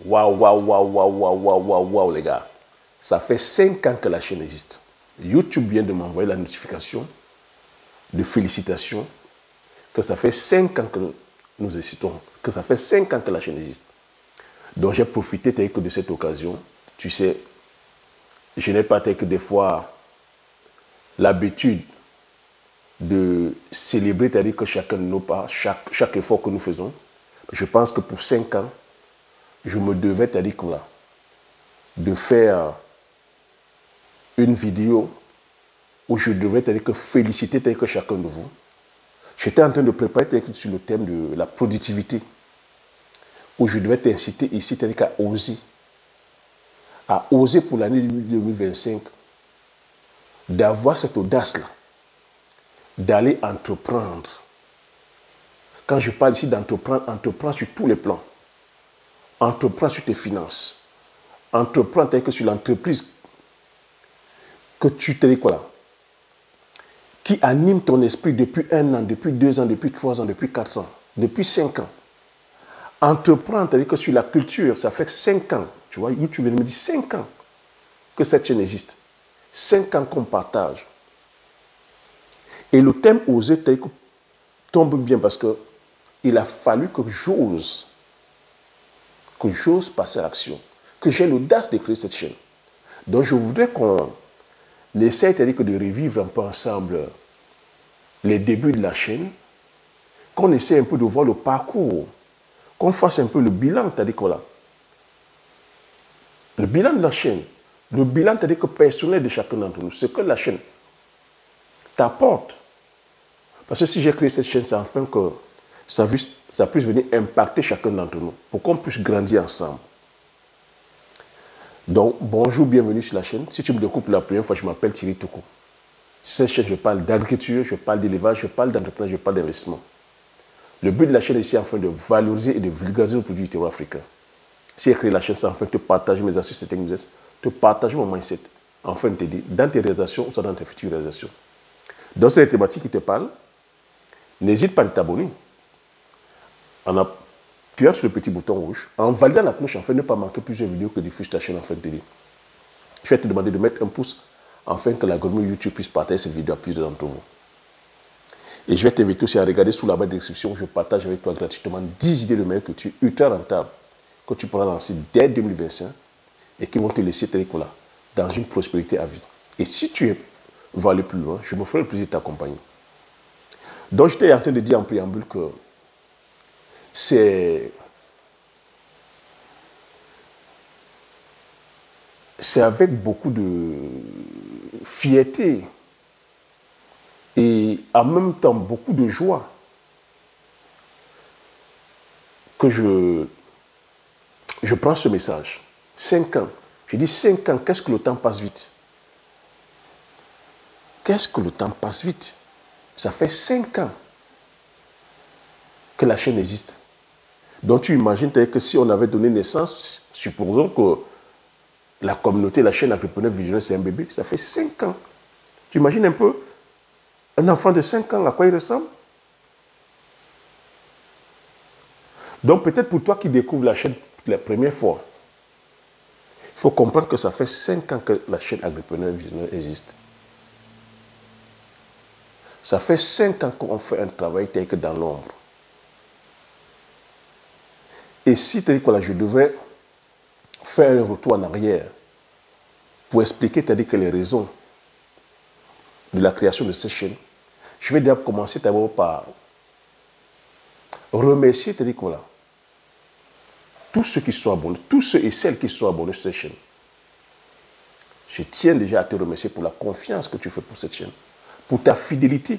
Waouh, waouh, waouh, waouh, waouh, waouh, waouh, waouh, les gars. Ça fait 5 ans que la chaîne existe. YouTube vient de m'envoyer la notification de félicitations que ça fait 5 ans que nous existons, que ça fait 5 ans que la chaîne existe. Donc j'ai profité de cette occasion. Tu sais, je n'ai pas que des fois l'habitude de célébrer, c'est-à-dire que chacun de nos pas, chaque effort que nous faisons. Je pense que pour 5 ans, je me devais, c'est-à-dire de faire une vidéo où je devais, c'est-à-dire que féliciter, c'est-à-dire que chacun de vous. J'étais en train de préparer sur le thème de la productivité, où je devais t'inciter ici, c'est-à-dire à oser pour l'année 2025, d'avoir cette audace-là, d'aller entreprendre. Quand je parle ici d'entreprendre, entreprendre sur tous les plans. Entreprendre sur tes finances. Entreprendre que sur l'entreprise que tu te dis quoi là, qui anime ton esprit depuis 1 an, depuis 2 ans, depuis 3 ans, depuis 4 ans, depuis 5 ans. Entreprendre, c'est-à-dire que sur la culture, ça fait 5 ans. Tu vois, YouTube me dit 5 ans que cette chaîne existe. 5 ans qu'on partage. Et le thème oser tombe bien parce que il a fallu que j'ose passer à l'action, que j'ai l'audace de créer cette chaîne. Donc je voudrais qu'on essaie, c'est-à-dire que de revivre un peu ensemble les débuts de la chaîne, qu'on essaie un peu de voir le parcours, qu'on fasse un peu le bilan, c'est-à-dire quoi là, le bilan de la chaîne, le bilan, c'est-à-dire que personnel de chacun d'entre nous, ce que la chaîne t'apporte. Parce que si j'ai créé cette chaîne, c'est afin que ça puisse venir impacter chacun d'entre nous, pour qu'on puisse grandir ensemble. Donc, bonjour, bienvenue sur la chaîne. Si tu me découvres pour la première fois, je m'appelle Thierry Toko. Sur cette chaîne, je parle d'agriculture, je parle d'élevage, je parle d'entrepreneuriat, je parle d'investissement. Le but de la chaîne est ici afin de valoriser et de vulgariser nos produits du terroir africain. Si j'ai créé la chaîne, c'est afin de te partager mes astuces et techniques, te partager mon mindset, afin de t'aider dans tes réalisations ou dans tes futures réalisations. Dans ces thématiques qui te parlent, n'hésite pas à t'abonner en appuyant sur le petit bouton rouge, en validant la cloche afin de ne pas manquer plusieurs vidéos que diffuse ta chaîne afin de t'aider. Je vais te demander de mettre un pouce afin que l'algorithme YouTube puisse partager cette vidéo à plusieurs d'entre vous. Et je vais t'inviter aussi à regarder sous la barre de description où je partage avec toi gratuitement 10 idées de meilleure culture ultra rentables que tu pourras lancer dès 2025 et qui vont te laisser dans une prospérité à vie. Et si tu veux aller plus loin, je me ferai le plaisir de t'accompagner. Donc, j'étais en train de dire en préambule que c'est avec beaucoup de fierté et en même temps beaucoup de joie que je prends ce message. 5 ans. Je dis 5 ans, qu'est-ce que le temps passe vite? Qu'est-ce que le temps passe vite? Ça fait 5 ans que la chaîne existe. Donc tu imagines que si on avait donné naissance, supposons que la communauté, la chaîne Entrepreneur Visionnaire, c'est un bébé, ça fait 5 ans. Tu imagines un peu un enfant de 5 ans, à quoi il ressemble? Donc peut-être pour toi qui découvres la chaîne la première fois, il faut comprendre que ça fait 5 ans que la chaîne Entrepreneur Visionnaire existe. Ça fait 5 ans qu'on fait un travail tel que dans l'ombre. Et si je devrais faire un retour en arrière pour expliquer que les raisons de la création de cette chaîne, je vais d'abord commencer par remercier tous ceux qui sont abonnés, tous ceux et celles qui sont abonnés sur cette chaîne. Je tiens déjà à te remercier pour la confiance que tu fais pour cette chaîne, pour ta fidélité.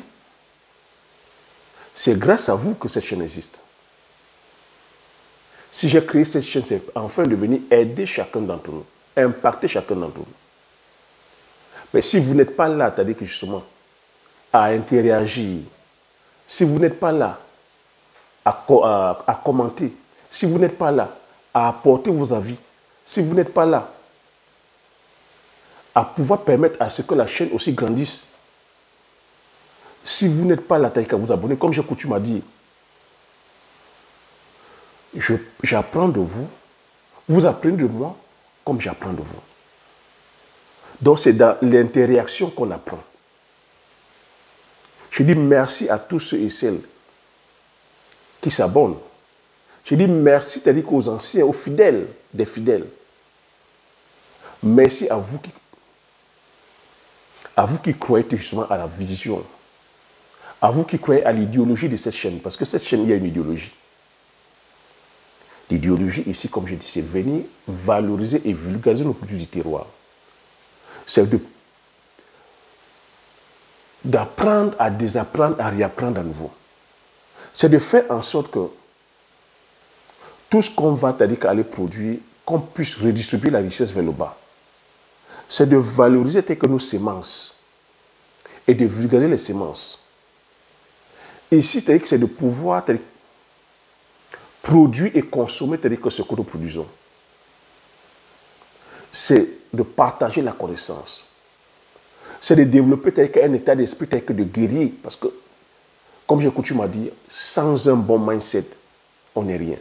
C'est grâce à vous que cette chaîne existe. Si j'ai créé cette chaîne, c'est enfin de venir aider chacun d'entre nous, impacter chacun d'entre nous. Mais si vous n'êtes pas là, c'est-à-dire que justement, à interagir, si vous n'êtes pas là à commenter, si vous n'êtes pas là à apporter vos avis, si vous n'êtes pas là à pouvoir permettre à ce que la chaîne aussi grandisse, si vous n'êtes pas là à vous abonner, comme j'ai coutume à dire, j'apprends de vous, Vous apprenez de moi comme j'apprends de vous. Donc c'est dans l'interaction qu'on apprend. Je dis merci à tous ceux et celles qui s'abonnent. Je dis merci, c'est-à-dire aux anciens, aux fidèles, des fidèles. Merci à vous qui croyez justement à la vision. À vous qui croyez à l'idéologie de cette chaîne. Parce que cette chaîne, il y a une idéologie. L'idéologie ici, comme je dis, c'est venir valoriser et vulgariser nos produits du terroir. C'est d'apprendre à désapprendre, à réapprendre à nouveau. C'est de faire en sorte que tout ce qu'on va, c'est-à-dire aller produire, qu'on puisse redistribuer la richesse vers le bas. C'est de valoriser que nos semences et de vulgariser les semences. Ici, c'est-à-dire que c'est de pouvoir produire et consommer, c'est-à-dire que ce que nous produisons. C'est de partager la connaissance. C'est de développer un état d'esprit de guerrier. Parce que, comme j'ai coutume à dire, sans un bon mindset, on n'est rien.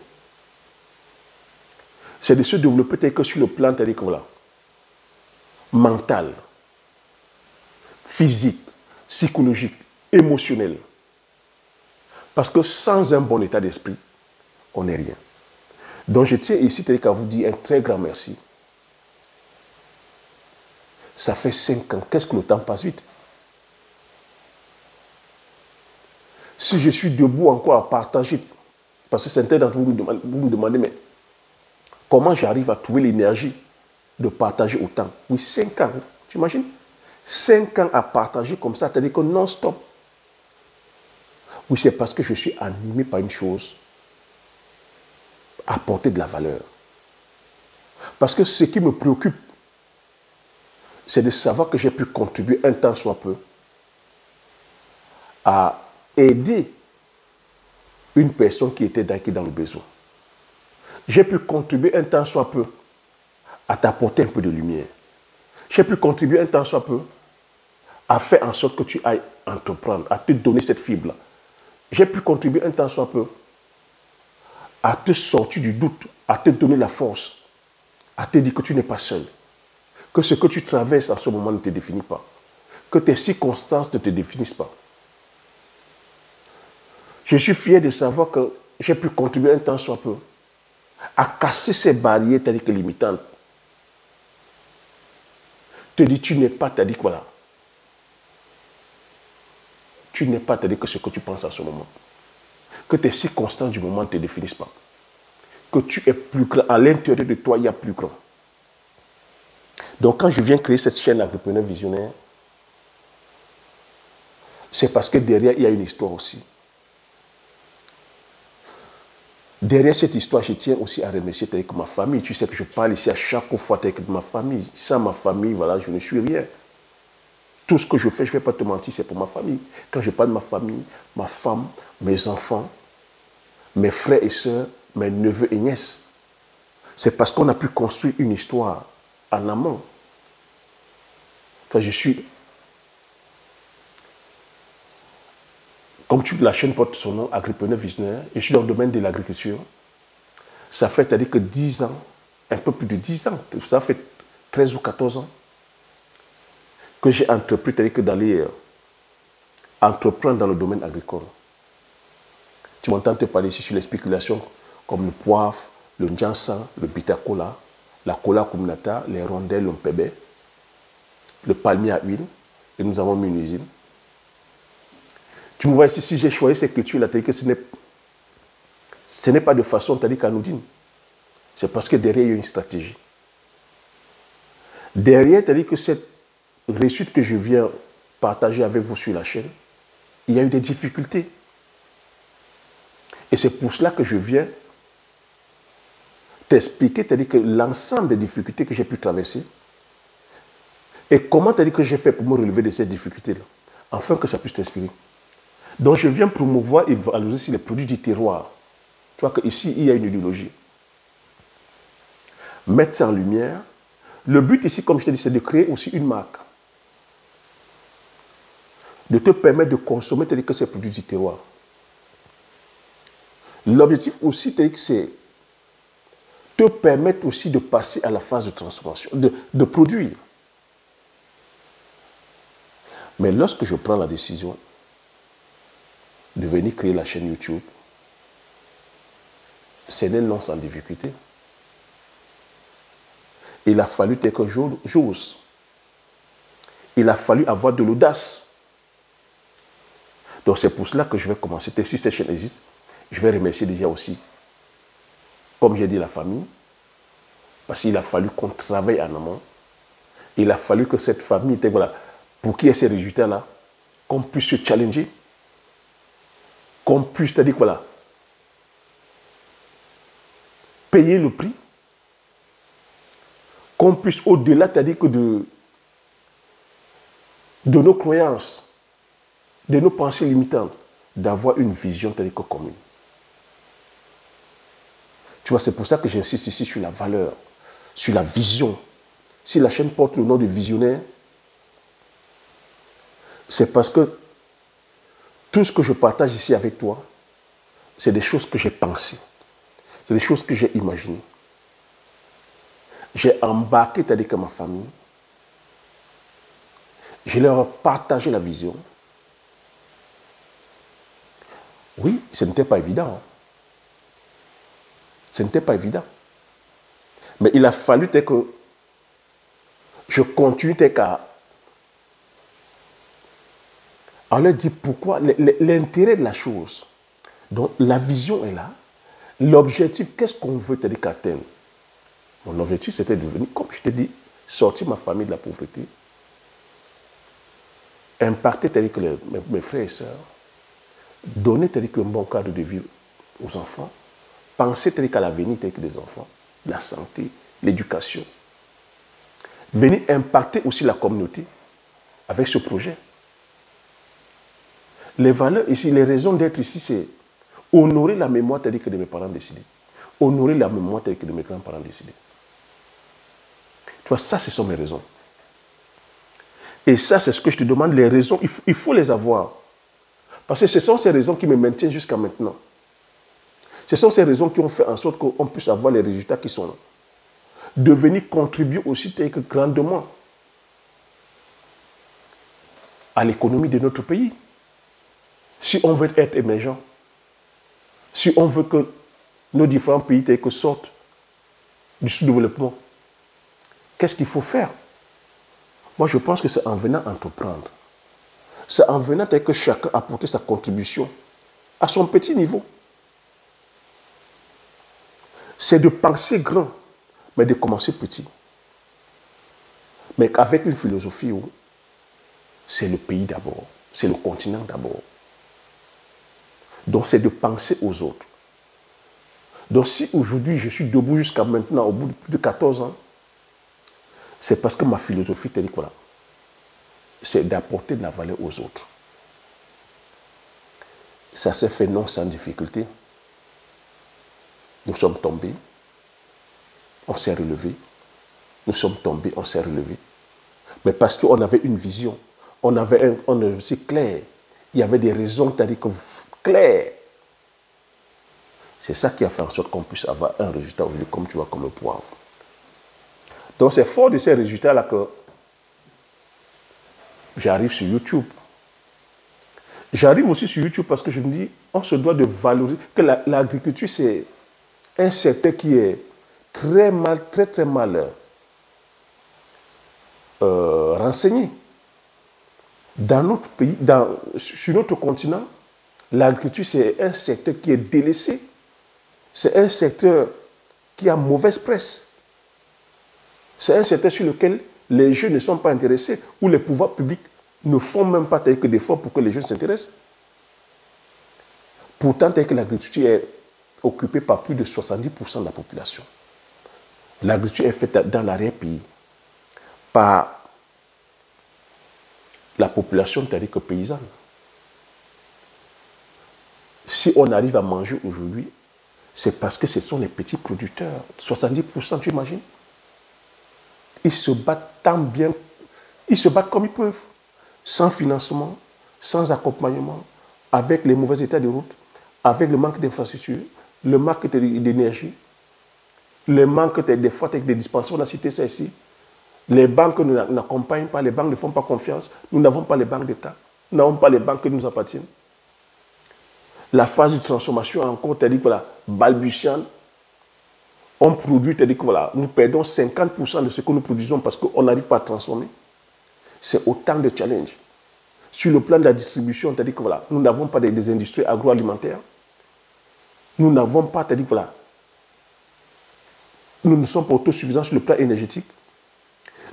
C'est de se développer sur le plan mental, physique, psychologique, émotionnel. Parce que sans un bon état d'esprit, on n'est rien. Donc je tiens ici à vous dire un très grand merci. Ça fait 5 ans. Qu'est-ce que le temps passe vite? Si je suis debout encore à partager, parce que certains d'entre vous me demandez, mais comment j'arrive à trouver l'énergie de partager autant? Oui, 5 ans. Tu imagines? 5 ans à partager comme ça, c'est-à-dire que non-stop. Oui, c'est parce que je suis animé par une chose, apporter de la valeur. Parce que ce qui me préoccupe, c'est de savoir que j'ai pu contribuer un tant soit peu à aider une personne qui était dans le besoin. J'ai pu contribuer un tant soit peu à t'apporter un peu de lumière. J'ai pu contribuer un tant soit peu à faire en sorte que tu ailles entreprendre, à te donner cette fibre-là. J'ai pu contribuer un tant soit peu à te sortir du doute, à te donner la force, à te dire que tu n'es pas seul, que ce que tu traverses en ce moment ne te définit pas, que tes circonstances ne te définissent pas. Je suis fier de savoir que j'ai pu contribuer un tant soit peu à casser ces barrières telles que limitantes. Te dis, tu n'es pas, t'as dit voilà. Tu n'es pas, t'as dit que ce que tu penses en ce moment. Que tes circonstances du moment ne te définissent pas. Que tu es plus grand. À l'intérieur de toi, il y a plus grand. Donc, quand je viens créer cette chaîne Agripreneur Visionnaire, c'est parce que derrière, il y a une histoire aussi. Derrière cette histoire, je tiens aussi à remercier avec ma famille. Tu sais que je parle ici à chaque fois avec ma famille. Sans ma famille, voilà, je ne suis rien. Tout ce que je fais, je ne vais pas te mentir, c'est pour ma famille. Quand je parle de ma famille, ma femme, mes enfants, mes frères et sœurs, mes neveux et nièces, c'est parce qu'on a pu construire une histoire en amont. Enfin, je suis, comme la chaîne porte son nom, Agripreneur Visionnaire, je suis dans le domaine de l'agriculture. Ça fait, c'est-à-dire que 10 ans, un peu plus de 10 ans, ça fait 13 ou 14 ans, que j'ai entrepris, c'est-à-dire que d'aller entreprendre dans le domaine agricole. Tu m'entends te parler ici sur les spéculations comme le poivre, le njansa, le bitacola, la cola communata, les rondelles, le mpébé, le palmier à huile, et nous avons mis une usine. Tu me vois ici, si j'ai choisi cette culture-là, c'est-à-dire que ce n'est pas de façon, c'est-à-dire qu'anodine. C'est parce que derrière, il y a une stratégie. Derrière, c'est-à-dire que cette réussite que je viens partager avec vous sur la chaîne, il y a eu des difficultés. Et c'est pour cela que je viens t'expliquer, c'est-à-dire que l'ensemble des difficultés que j'ai pu traverser et comment, c'est-à-dire que j'ai fait pour me relever de ces difficultés-là, afin que ça puisse t'inspirer. Donc je viens promouvoir et valoriser les produits du terroir. Tu vois qu'ici, il y a une idéologie. Mettre ça en lumière. Le but ici, comme je t'ai dit, c'est de créer aussi une marque. De te permettre de consommer, c'est-à-dire que ces produits du terroir. L'objectif aussi, c'est te permettent aussi de passer à la phase de transformation, de produire. Mais lorsque je prends la décision de venir créer la chaîne YouTube, c'est un non sans difficulté. Il a fallu quelque chose. Il a fallu avoir de l'audace. Donc c'est pour cela que je vais commencer. Si cette chaîne existe, je vais remercier déjà aussi, comme j'ai dit, la famille, parce qu'il a fallu qu'on travaille en amont. Il a fallu que cette famille, voilà, pour qu'il y ait ces résultats-là, qu'on puisse se challenger, qu'on puisse, c'est-à-dire voilà, payer le prix, qu'on puisse, au-delà, c'est-à-dire que de nos croyances, de nos pensées limitantes, d'avoir une vision telle que commune. Tu vois, c'est pour ça que j'insiste ici sur la valeur, sur la vision. Si la chaîne porte le nom de visionnaire, c'est parce que tout ce que je partage ici avec toi, c'est des choses que j'ai pensées, c'est des choses que j'ai imaginées. J'ai embarqué, c'est-à-dire que ma famille, je leur ai partagé la vision. Oui, ce n'était pas évident. Hein. Ce n'était pas évident. Mais il a fallu que je continue à leur dire pourquoi, l'intérêt de la chose. Donc la vision est là. L'objectif, qu'est-ce qu'on veut te dire qu'atteindre? Mon objectif, c'était de venir, comme je t'ai dit, sortir ma famille de la pauvreté, impacter que mes frères et sœurs, donner un bon cadre de vie aux enfants, penser qu'à l'avenir des enfants, la santé, l'éducation. Venir impacter aussi la communauté avec ce projet. Les valeurs ici, les raisons d'être ici, c'est honorer la mémoire telle que de mes parents décidés. Honorer la mémoire telle que de mes grands-parents décidés. Tu vois, ça, ce sont mes raisons. Et ça, c'est ce que je te demande, les raisons, il faut les avoir. Parce que ce sont ces raisons qui me maintiennent jusqu'à maintenant. Ce sont ces raisons qui ont fait en sorte qu'on puisse avoir les résultats qui sont là. De venir contribuer aussi grandement à l'économie de notre pays. Si on veut être émergent, si on veut que nos différents pays sortent du sous-développement, qu'est-ce qu'il faut faire? Moi, je pense que c'est en venant entreprendre. C'est en venant que chacun apporte sa contribution à son petit niveau. C'est de penser grand, mais de commencer petit. Mais avec une philosophie où c'est le pays d'abord, c'est le continent d'abord. Donc c'est de penser aux autres. Donc si aujourd'hui je suis debout jusqu'à maintenant, au bout de plus de 14 ans, c'est parce que ma philosophie, voilà, c'est d'apporter de la valeur aux autres. Ça s'est fait non sans difficulté. Nous sommes tombés, on s'est relevé. Nous sommes tombés, on s'est relevé. Mais parce qu'on avait une vision, on avait aussi clair. Il y avait des raisons, c'est-à-dire que claires. C'est ça qui a fait en sorte qu'on puisse avoir un résultat aujourd'hui, comme tu vois, comme le poivre. Donc c'est fort de ces résultats-là que j'arrive sur YouTube. J'arrive aussi sur YouTube parce que je me dis, on se doit de valoriser, que l'agriculture, c'est un secteur qui est très mal renseigné. Dans notre pays, sur notre continent, l'agriculture, c'est un secteur qui est délaissé. C'est un secteur qui a mauvaise presse. C'est un secteur sur lequel les jeunes ne sont pas intéressés, où les pouvoirs publics ne font même pas d'efforts pour que les jeunes s'intéressent. Pourtant, que l'agriculture est occupée par plus de 70% de la population. L'agriculture est faite dans l'arrière-pays par la population paysanne. Si on arrive à manger aujourd'hui, c'est parce que ce sont les petits producteurs. 70%, tu imagines? Ils se battent tant bien, ils se battent comme ils peuvent. Sans financement, sans accompagnement, avec les mauvais états de route, avec le manque d'infrastructures, le manque d'énergie. Les manques, des fois, avec des dispensaires, on a cité ça ici. Les banques n'accompagnent pas, les banques ne font pas confiance. Nous n'avons pas les banques d'État. Nous n'avons pas les banques qui nous appartiennent. La phase de transformation encore, c'est-à-dire que voilà, balbutiante. On produit, c'est-à-dire que voilà, nous perdons 50% de ce que nous produisons parce qu'on n'arrive pas à transformer. C'est autant de challenges. Sur le plan de la distribution, c'est-à-dire que voilà, nous n'avons pas des industries agroalimentaires. Nous n'avons pas, c'est-à-dire que voilà, nous ne sommes pas autosuffisants sur le plan énergétique.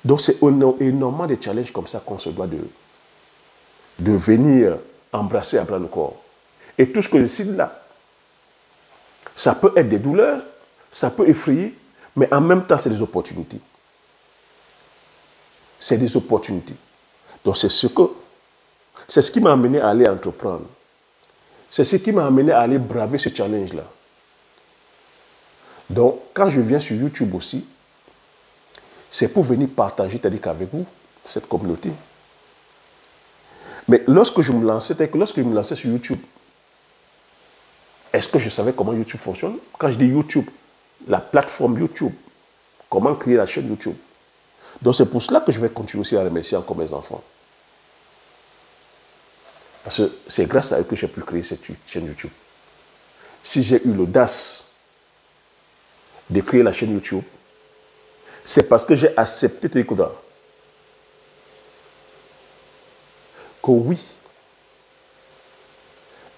Donc c'est énormément de challenges comme ça qu'on se doit de venir embrasser à bras le corps. Et tout ce que je cite là, ça peut être des douleurs, ça peut effrayer, mais en même temps, c'est des opportunités. C'est des opportunités. Donc c'est ce qui m'a amené à aller entreprendre. C'est ce qui m'a amené à aller braver ce challenge-là. Donc, quand je viens sur YouTube aussi, c'est pour venir partager, c'est-à-dire qu'avec vous, cette communauté. Mais lorsque je me lançais sur YouTube, est-ce que je savais comment YouTube fonctionne? Quand je dis YouTube, la plateforme YouTube, comment créer la chaîne YouTube. Donc c'est pour cela que je vais continuer aussi à remercier encore mes enfants. Parce que c'est grâce à eux que j'ai pu créer cette chaîne YouTube. Si j'ai eu l'audace de créer la chaîne YouTube, c'est parce que j'ai accepté que oui,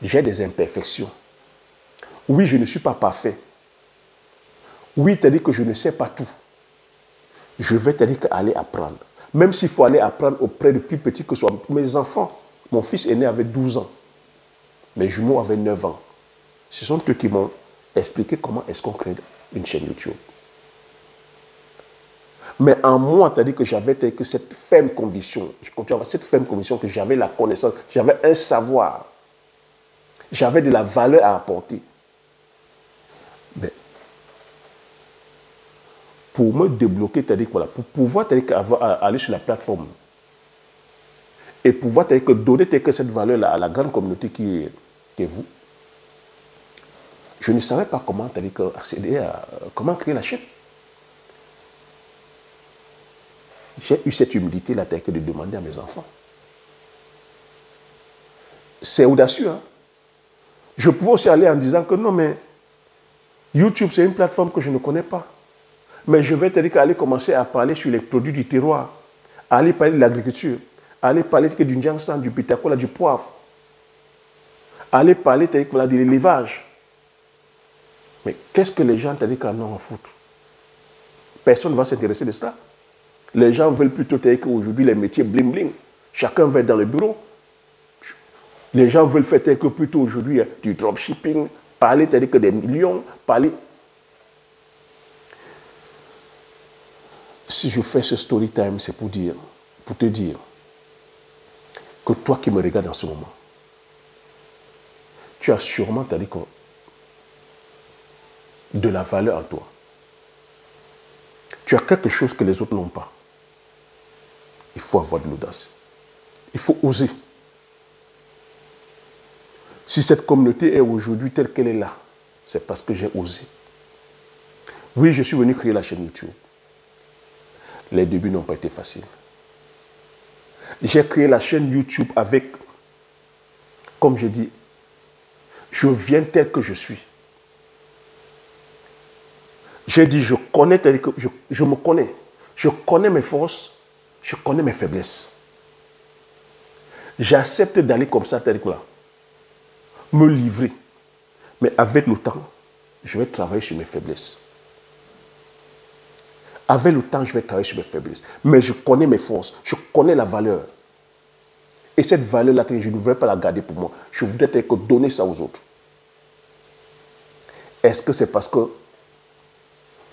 j'ai des imperfections. Oui, je ne suis pas parfait. Oui, c'est-à-dire que je ne sais pas tout. Je vais c'est-à-dire aller apprendre. Même s'il faut aller apprendre auprès de plus petits que ce soit mes enfants. Mon fils aîné avait 12 ans. Mes jumeaux avaient 9 ans. Ce sont eux qui m'ont expliqué comment est-ce qu'on crée une chaîne YouTube. Mais en moi, c'est-à-dire que j'avais cette ferme conviction, je continue à avoir cette ferme conviction que j'avais la connaissance, j'avais un savoir, j'avais de la valeur à apporter. Mais pour me débloquer, c'est-à-dire que voilà, pour pouvoir aller sur la plateforme et pouvoir donner cette valeur à la grande communauté qui est vous, je ne savais pas comment accéder comment créer la chaîne. J'ai eu cette humilité-là de demander à mes enfants. C'est audacieux. Hein? Je pouvais aussi aller en disant que non, mais YouTube, c'est une plateforme que je ne connais pas. Mais je vais aller commencer à parler sur les produits du terroir, à aller parler de l'agriculture, à aller parler du Njansan, du pitacola, du poivre, à aller parler de l'élevage. Mais qu'est-ce que les gens en ont à foutre? Personne ne va s'intéresser de cela. Les gens veulent plutôt qu'aujourd'hui les métiers bling bling. Chacun va être dans le bureau. Les gens veulent faire que plutôt aujourd'hui du dropshipping, parler que des millions, parler. Si je fais ce story time, c'est pour te dire que toi qui me regardes en ce moment, tu as sûrement de la valeur en toi. Tu as quelque chose que les autres n'ont pas. Il faut avoir de l'audace. Il faut oser. Si cette communauté est aujourd'hui telle qu'elle est là, c'est parce que j'ai osé. Oui, je suis venu créer la chaîne YouTube. Les débuts n'ont pas été faciles. J'ai créé la chaîne YouTube avec, comme je dis, je viens tel que je suis. J'ai dit, je me connais. Je connais mes forces, je connais mes faiblesses. J'accepte d'aller comme ça, tel que là. Me livrer. Mais avec le temps, je vais travailler sur mes faiblesses. Avec le temps, je vais travailler sur mes faiblesses. Mais je connais mes forces, je connais la valeur. Et cette valeur-là, je ne voudrais pas la garder pour moi. Je voudrais donner ça aux autres. Est-ce que c'est parce que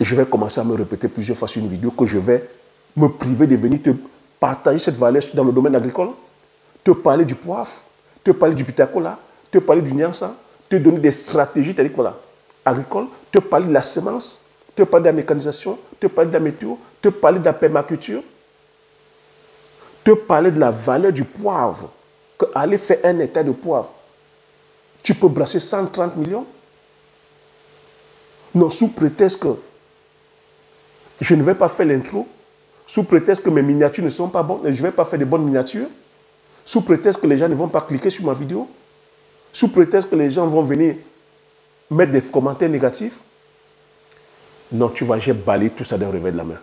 je vais commencer à me répéter plusieurs fois sur une vidéo que je vais me priver de venir te partager cette valeur dans le domaine agricole? Te parler du poivre, te parler du pitacola, te parler du Njansan, te donner des stratégies agricoles, te parler de la semence, te parler de la mécanisation, te parler de la météo, te parler de la permaculture, te parler de la valeur du poivre, qu'aller faire un hectare de poivre, tu peux brasser 130 millions. Non, sous prétexte que Je ne vais pas faire l'intro sous prétexte que mes miniatures ne sont pas bonnes. Je ne vais pas faire de bonnes miniatures. Sous prétexte que les gens ne vont pas cliquer sur ma vidéo. Sous prétexte que les gens vont venir mettre des commentaires négatifs. Non, tu vois, j'ai balayé tout ça d'un revers de la main.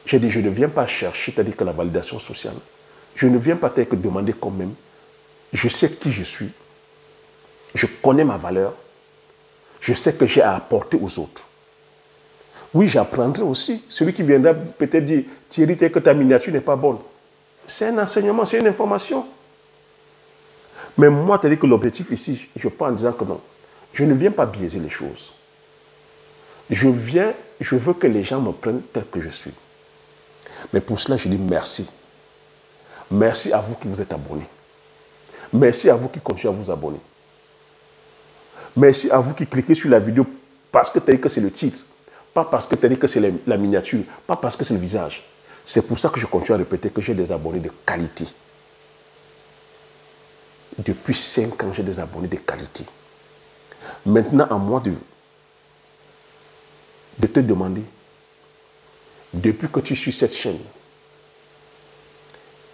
J'ai dit, je ne viens pas chercher, c'est-à-dire que la validation sociale. Je ne viens pas te demander quand même. Je sais qui je suis. Je connais ma valeur. Je sais que j'ai à apporter aux autres. Oui, j'apprendrai aussi. Celui qui viendra peut-être dire, Thierry, que ta miniature n'est pas bonne. C'est un enseignement, c'est une information. Mais moi, c'est-à-dire que l'objectif ici, je pars en disant que non, je ne viens pas biaiser les choses. Je veux que les gens me prennent tel que je suis. Mais pour cela, je dis merci. Merci à vous qui vous êtes abonnés. Merci à vous qui continuez à vous abonner. Merci à vous qui cliquez sur la vidéo parce que que c'est le titre. Pas parce que que c'est la miniature. Pas parce que c'est le visage. C'est pour ça que je continue à répéter que j'ai des abonnés de qualité. Depuis 5 ans, j'ai des abonnés de qualité. Maintenant, à moi de te demander, depuis que tu suis cette chaîne,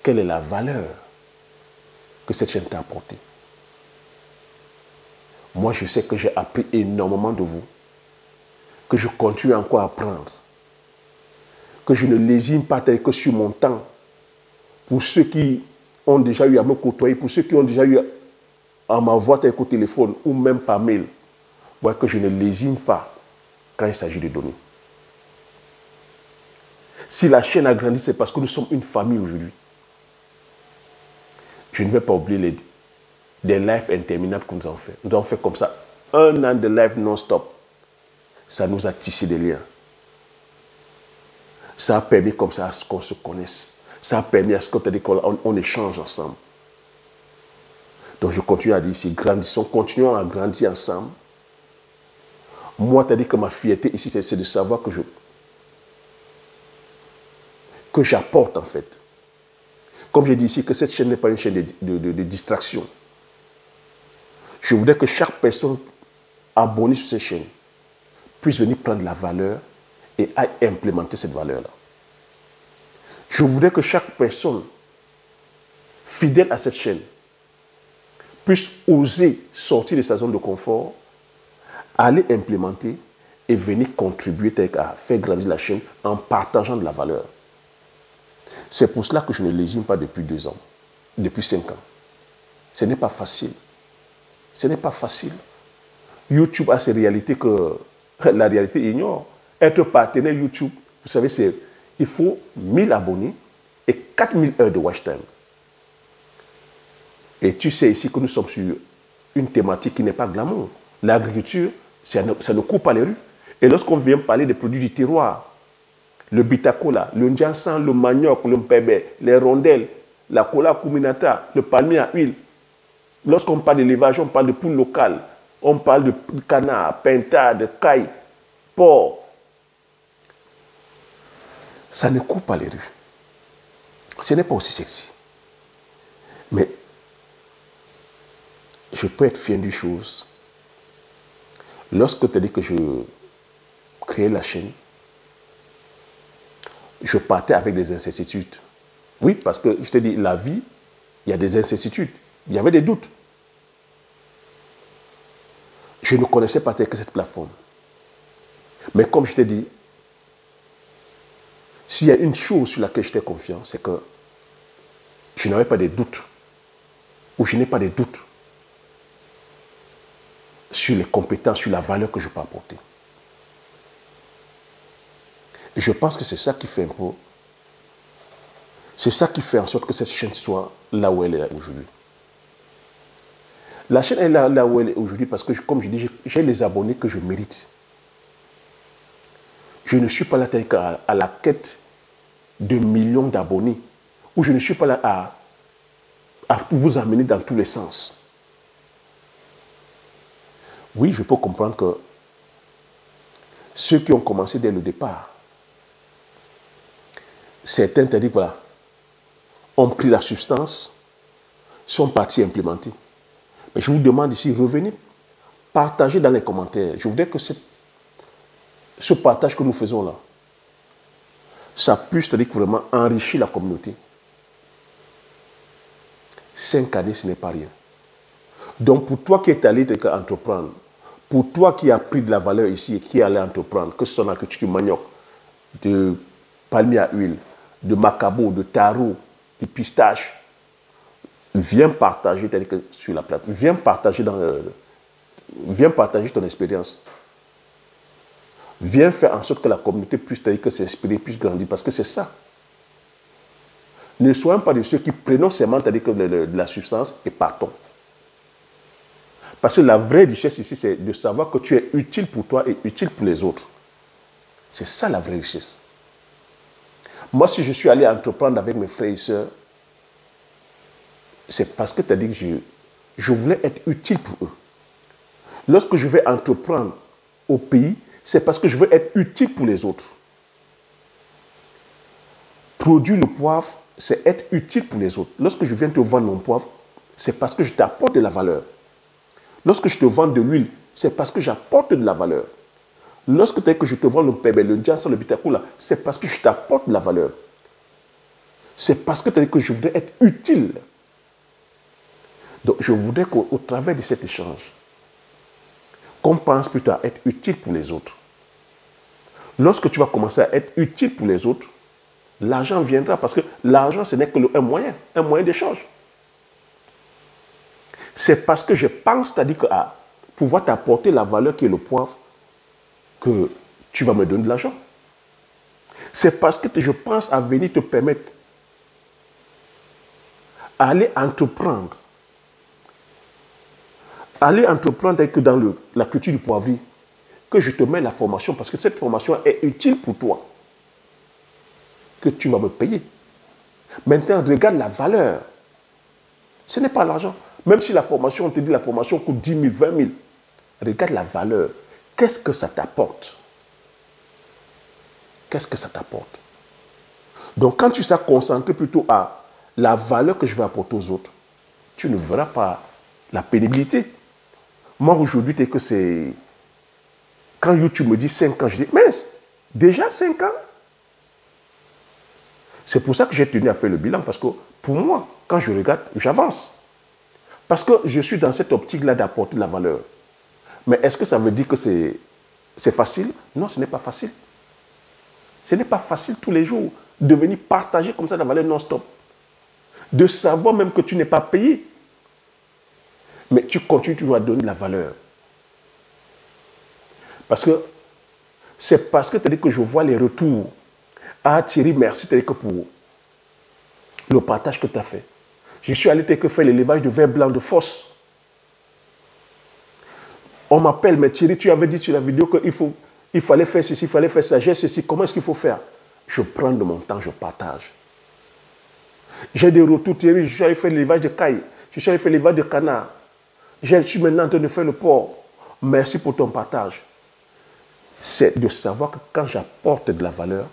quelle est la valeur que cette chaîne t'a apportée? Moi, je sais que j'ai appris énormément de vous, que je continue encore à apprendre, que je ne lésine pas tel que sur mon temps. Pour ceux qui ont déjà eu à me côtoyer, pour ceux qui ont déjà eu à m'avoir tel qu'au téléphone ou même par mail, voyez que je ne lésine pas quand il s'agit de donner. Si la chaîne a grandi, c'est parce que nous sommes une famille aujourd'hui. Je ne vais pas oublier des lives interminables que nous avons fait. Nous avons fait comme ça 1 an de live non-stop. Ça nous a tissé des liens. Ça a permis comme ça à ce qu'on se connaisse. Ça a permis à ce qu'on échange ensemble. Donc je continue à dire ici, grandissons, continuons à grandir ensemble. Moi, tu as dit que ma fierté ici, c'est de savoir que j'apporte en fait. Comme j'ai dit ici, que cette chaîne n'est pas une chaîne de distraction. Je voudrais que chaque personne abonnée sur cette chaîne puisse venir prendre la valeur et à implémenter cette valeur-là. Je voudrais que chaque personne fidèle à cette chaîne puisse oser sortir de sa zone de confort, aller implémenter et venir contribuer à faire grandir la chaîne en partageant de la valeur. C'est pour cela que je ne lésine pas depuis 2 ans, depuis 5 ans. Ce n'est pas facile. Ce n'est pas facile. YouTube a ces réalités que la réalité ignore. Être partenaire YouTube, vous savez, il faut 1000 abonnés et 4000 heures de watch time. Et tu sais ici que nous sommes sur une thématique qui n'est pas glamour. L'agriculture, ça ne coupe pas les rues. Et lorsqu'on vient parler des produits du terroir, le bitacola, le njansan, le manioc, le mpébé, les rondelles, la cola kuminata, le palmier à huile. Lorsqu'on parle d'élevage, on parle de poules locales, on parle de canard, pintade, de caille, porc. Ça ne coupe pas les rues. Ce n'est pas aussi sexy. Mais je peux être fier d'une chose. Lorsque tu as dit que je créais la chaîne, je partais avec des incertitudes. Oui, parce que je te dis, la vie, il y a des incertitudes. Il y avait des doutes. Je ne connaissais pas tel que cette plateforme. Mais comme je t'ai dit, s'il y a une chose sur laquelle j'étais confiant, c'est que je n'avais pas de doutes, ou je n'ai pas de doutes sur les compétences, sur la valeur que je peux apporter. Et je pense que c'est ça qui fait un peu, c'est ça qui fait en sorte que cette chaîne soit là où elle est aujourd'hui. La chaîne est là où elle est aujourd'hui parce que, comme je dis, j'ai les abonnés que je mérite. Je ne suis pas là à la quête de millions d'abonnés, ou je ne suis pas là à vous amener dans tous les sens. Oui, je peux comprendre que ceux qui ont commencé dès le départ, certains, c'est-à-dire, voilà, ont pris la substance, sont partis implémenter. Mais je vous demande ici, revenez, partagez dans les commentaires. Je voudrais que ce partage que nous faisons là ça puisse vraiment enrichir la communauté. 5 années, ce n'est pas rien. Donc, pour toi qui es allé entreprendre, pour toi qui as pris de la valeur ici et qui est allé entreprendre, que ce soit dans l'agriculture du manioc, de palmier à huile, de macabo, de taro, de pistache, viens partager sur la plateforme, viens partager ton expérience. Viens faire en sorte que la communauté puisse s'inspirer, puisse grandir, parce que c'est ça. Ne soyons pas de ceux qui prenons seulement de la substance et partons. Parce que la vraie richesse ici, c'est de savoir que tu es utile pour toi et utile pour les autres. C'est ça la vraie richesse. Moi, si je suis allé entreprendre avec mes frères et sœurs, c'est parce que tu as dit que je voulais être utile pour eux. Lorsque je vais entreprendre au pays, c'est parce que je veux être utile pour les autres. Produire le poivre, c'est être utile pour les autres. Lorsque je viens te vendre mon poivre, c'est parce que je t'apporte de la valeur. Lorsque je te vends de l'huile, c'est parce que j'apporte de la valeur. Lorsque tu as que je te vends le pébé, le diansa, le bitakoula, c'est parce que je t'apporte de la valeur. C'est parce que tu as dit que je voudrais être utile. Donc, je voudrais qu'au travers de cet échange, qu'on pense plutôt à être utile pour les autres. Lorsque tu vas commencer à être utile pour les autres, l'argent viendra parce que l'argent, ce n'est qu'un moyen d'échange. C'est parce que je pense, c'est-à-dire qu'à pouvoir t'apporter la valeur qui est le poivre, que tu vas me donner de l'argent. C'est parce que je pense à venir te permettre d'aller entreprendre. Aller entreprendre que dans la culture du poivrier, que je te mets la formation, parce que cette formation est utile pour toi, que tu vas me payer. Maintenant, regarde la valeur. Ce n'est pas l'argent. Même si la formation, on te dit la formation coûte 10 000, 20 000, regarde la valeur. Qu'est-ce que ça t'apporte? Qu'est-ce que ça t'apporte? Donc, quand tu seras concentré plutôt à la valeur que je vais apporter aux autres, tu ne verras pas la pénibilité. Moi, aujourd'hui, c'est... Quand YouTube me dit 5 ans, je dis, mince, déjà 5 ans? C'est pour ça que j'ai tenu à faire le bilan, parce que pour moi, quand je regarde, j'avance. Parce que je suis dans cette optique-là d'apporter de la valeur. Mais est-ce que ça veut dire que c'est facile? Non, ce n'est pas facile. Ce n'est pas facile tous les jours de venir partager comme ça la valeur non-stop. De savoir même que tu n'es pas payé. Mais tu continues toujours à donner de la valeur. Parce que c'est parce que tu as dit que je vois les retours. Ah Thierry, merci pour le partage que tu as fait. Je suis allé faire l'élevage de verre blanc de Fosse. On m'appelle, mais Thierry, tu avais dit sur la vidéo qu'il fallait faire ceci, il fallait faire ça, j'ai ceci, comment est-ce qu'il faut faire? Je prends de mon temps, je partage. J'ai des retours, Thierry, je suis allé faire l'élevage de caille, je suis allé faire l'élevage de canard. Je suis maintenant en train de faire le porc. Merci pour ton partage. C'est de savoir que quand j'apporte de la valeur,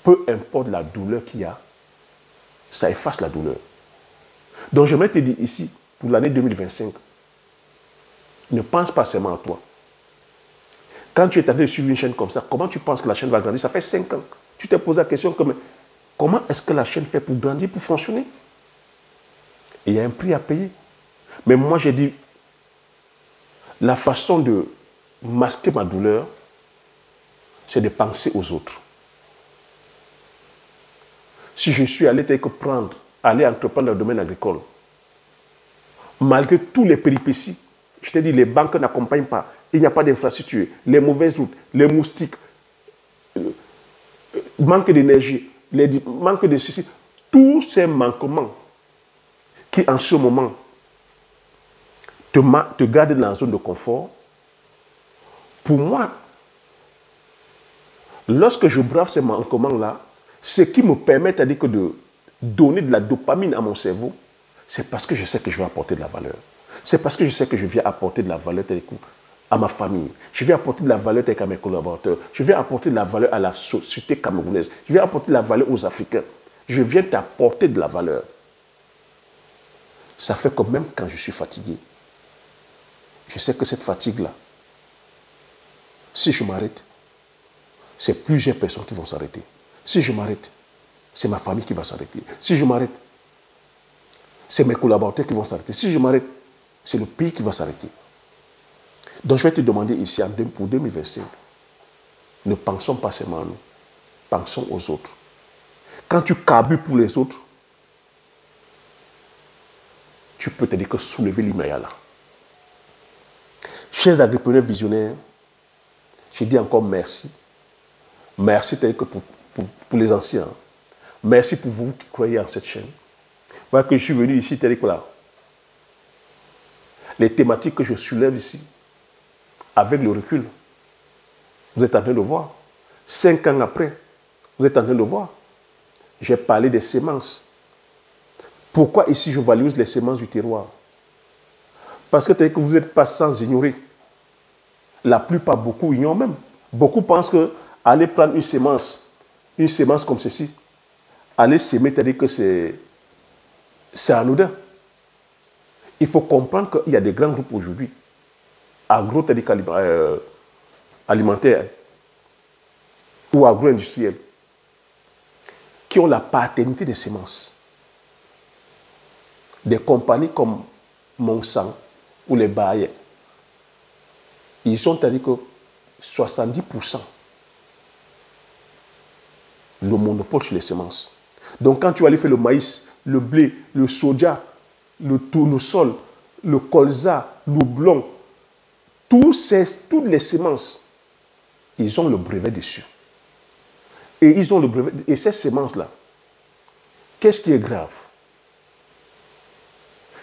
peu importe la douleur qu'il y a, ça efface la douleur. Donc j'aimerais te dire ici, pour l'année 2025, ne pense pas seulement à toi. Quand tu es en train de suivre une chaîne comme ça, comment tu penses que la chaîne va grandir? Ça fait 5 ans. Tu t'es posé la question comme, comment est-ce que la chaîne fait pour grandir, pour fonctionner? Et il y a un prix à payer. Mais moi j'ai dit, la façon de masquer ma douleur, c'est de penser aux autres. Si je suis allé aller entreprendre dans le domaine agricole, malgré tous les péripéties, je t'ai dit, les banques n'accompagnent pas, il n'y a pas d'infrastructure, les mauvaises routes, les moustiques, manque d'énergie, manque de ceci, tous ces manquements qui en ce moment te gardent dans la zone de confort, pour moi, lorsque je brave ces manquements-là, ce qui me permet de donner de la dopamine à mon cerveau, c'est parce que je sais que je vais apporter de la valeur. C'est parce que je sais que je viens apporter de la valeur à ma famille. Je viens apporter de la valeur à mes collaborateurs. Je viens apporter de la valeur à la société camerounaise. Je viens apporter de la valeur aux Africains. Je viens t'apporter de la valeur. Ça fait que même quand je suis fatigué, je sais que cette fatigue-là, si je m'arrête, c'est plusieurs personnes qui vont s'arrêter. Si je m'arrête, c'est ma famille qui va s'arrêter. Si je m'arrête, c'est mes collaborateurs qui vont s'arrêter. Si je m'arrête, c'est le pays qui va s'arrêter. Donc je vais te demander ici, pour 2025, ne pensons pas seulement à nous, pensons aux autres. Quand tu carbures pour les autres, tu peux te dire que soulever l'Himalaya. Chers agripreneurs visionnaires, je dis encore merci. Merci que pour les anciens. Merci pour vous qui croyez en cette chaîne. Voilà que je suis venu ici, que là, les thématiques que je soulève ici, avec le recul, vous êtes en train de voir. 5 ans après, vous êtes en train de voir. J'ai parlé des semences. Pourquoi ici je valorise les semences du terroir? Parce que vous n'êtes pas sans ignorer. La plupart, beaucoup ignorent même. Beaucoup pensent que aller prendre une semence comme ceci, aller s'aimer, c'est-à-dire que c'est anodin. Il faut comprendre qu'il y a des grands groupes aujourd'hui, alimentaires ou agro-industriels, qui ont la paternité des semences. Des compagnies comme Monsanto ou les Bayer, ils sont à dire que 70% le monopole sur les semences. Donc quand tu vas aller faire le maïs, le blé, le soja, le tournesol, le colza, le houblon, toutes les semences, ils ont le brevet dessus. Et ils ont le brevet. Et ces semences-là, qu'est-ce qui est grave?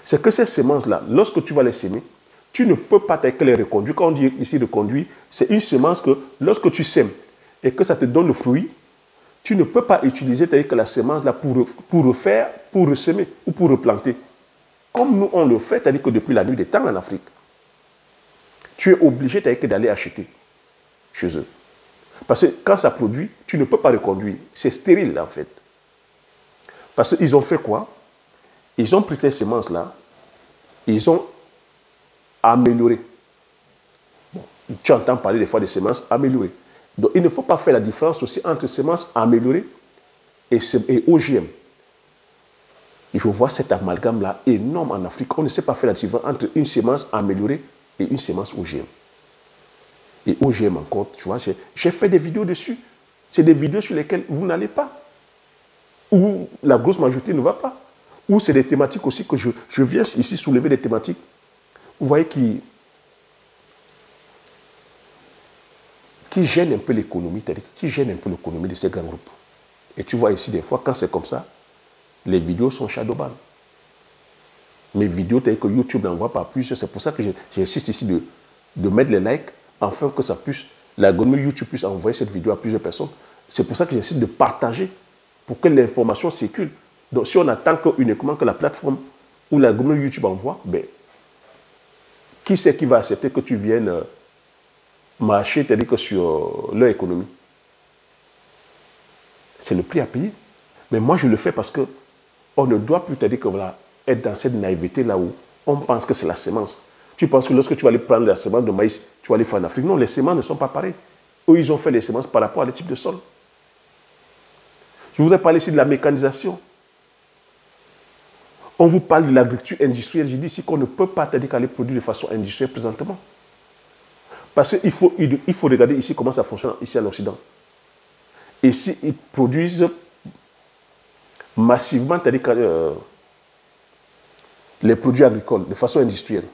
C'est que ces semences-là, lorsque tu vas les semer, tu ne peux pas les reconduire. Quand on dit ici reconduire, c'est une semence que lorsque tu sèmes et que ça te donne le fruit, tu ne peux pas utiliser la semence là pour refaire, pour ressemer ou pour replanter. Comme nous on le fait, c'est-à-dire que depuis la nuit des temps en Afrique, tu es obligé d'aller acheter chez eux. Parce que quand ça produit, tu ne peux pas reconduire. C'est stérile en fait. Parce qu'ils ont fait quoi? Ils ont pris ces semences-là, ils ont amélioré. Bon, tu entends parler des fois de semences améliorées. Donc il ne faut pas faire la différence aussi entre semences améliorées et OGM. Je vois cet amalgame-là énorme en Afrique. On ne sait pas faire la différence entre une semence améliorée et une semence OGM. Et OGM encore, tu vois, j'ai fait des vidéos dessus. C'est des vidéos sur lesquelles vous n'allez pas. Ou la grosse majorité ne va pas. Ou c'est des thématiques aussi que je viens ici soulever des thématiques. Vous voyez qui gênent un peu l'économie, qui gênent un peu l'économie de ces grands groupes. Et tu vois ici des fois, quand c'est comme ça, les vidéos sont shadowban. Mes vidéos, telles que YouTube n'envoie pas plus. C'est pour ça que j'insiste ici de mettre les likes, afin que ça puisse, l'algorithme YouTube puisse envoyer cette vidéo à plusieurs personnes. C'est pour ça que j'insiste de partager, pour que l'information circule. Donc si on attend uniquement que la plateforme ou l'algorithme YouTube envoie, ben, qui c'est qui va accepter que tu viennes marcher, c'est-à-dire que sur leur économie? C'est le prix à payer. Mais moi, je le fais parce qu'on ne doit plus, c'est-à-dire que voilà, être dans cette naïveté là où on pense que c'est la semence. Tu penses que lorsque tu vas aller prendre la semence de maïs, tu vas aller faire en Afrique. Non, les semences ne sont pas pareilles. Eux, ils ont fait les semences par rapport à des types de sol. Je vous ai parlé ici de la mécanisation. On vous parle de l'agriculture industrielle. Je dis ici qu'on ne peut pas aller produire de façon industrielle présentement. Parce qu'il faut regarder ici comment ça fonctionne ici en Occident. Ici, ils produisent massivement les produits agricoles de façon industrielle.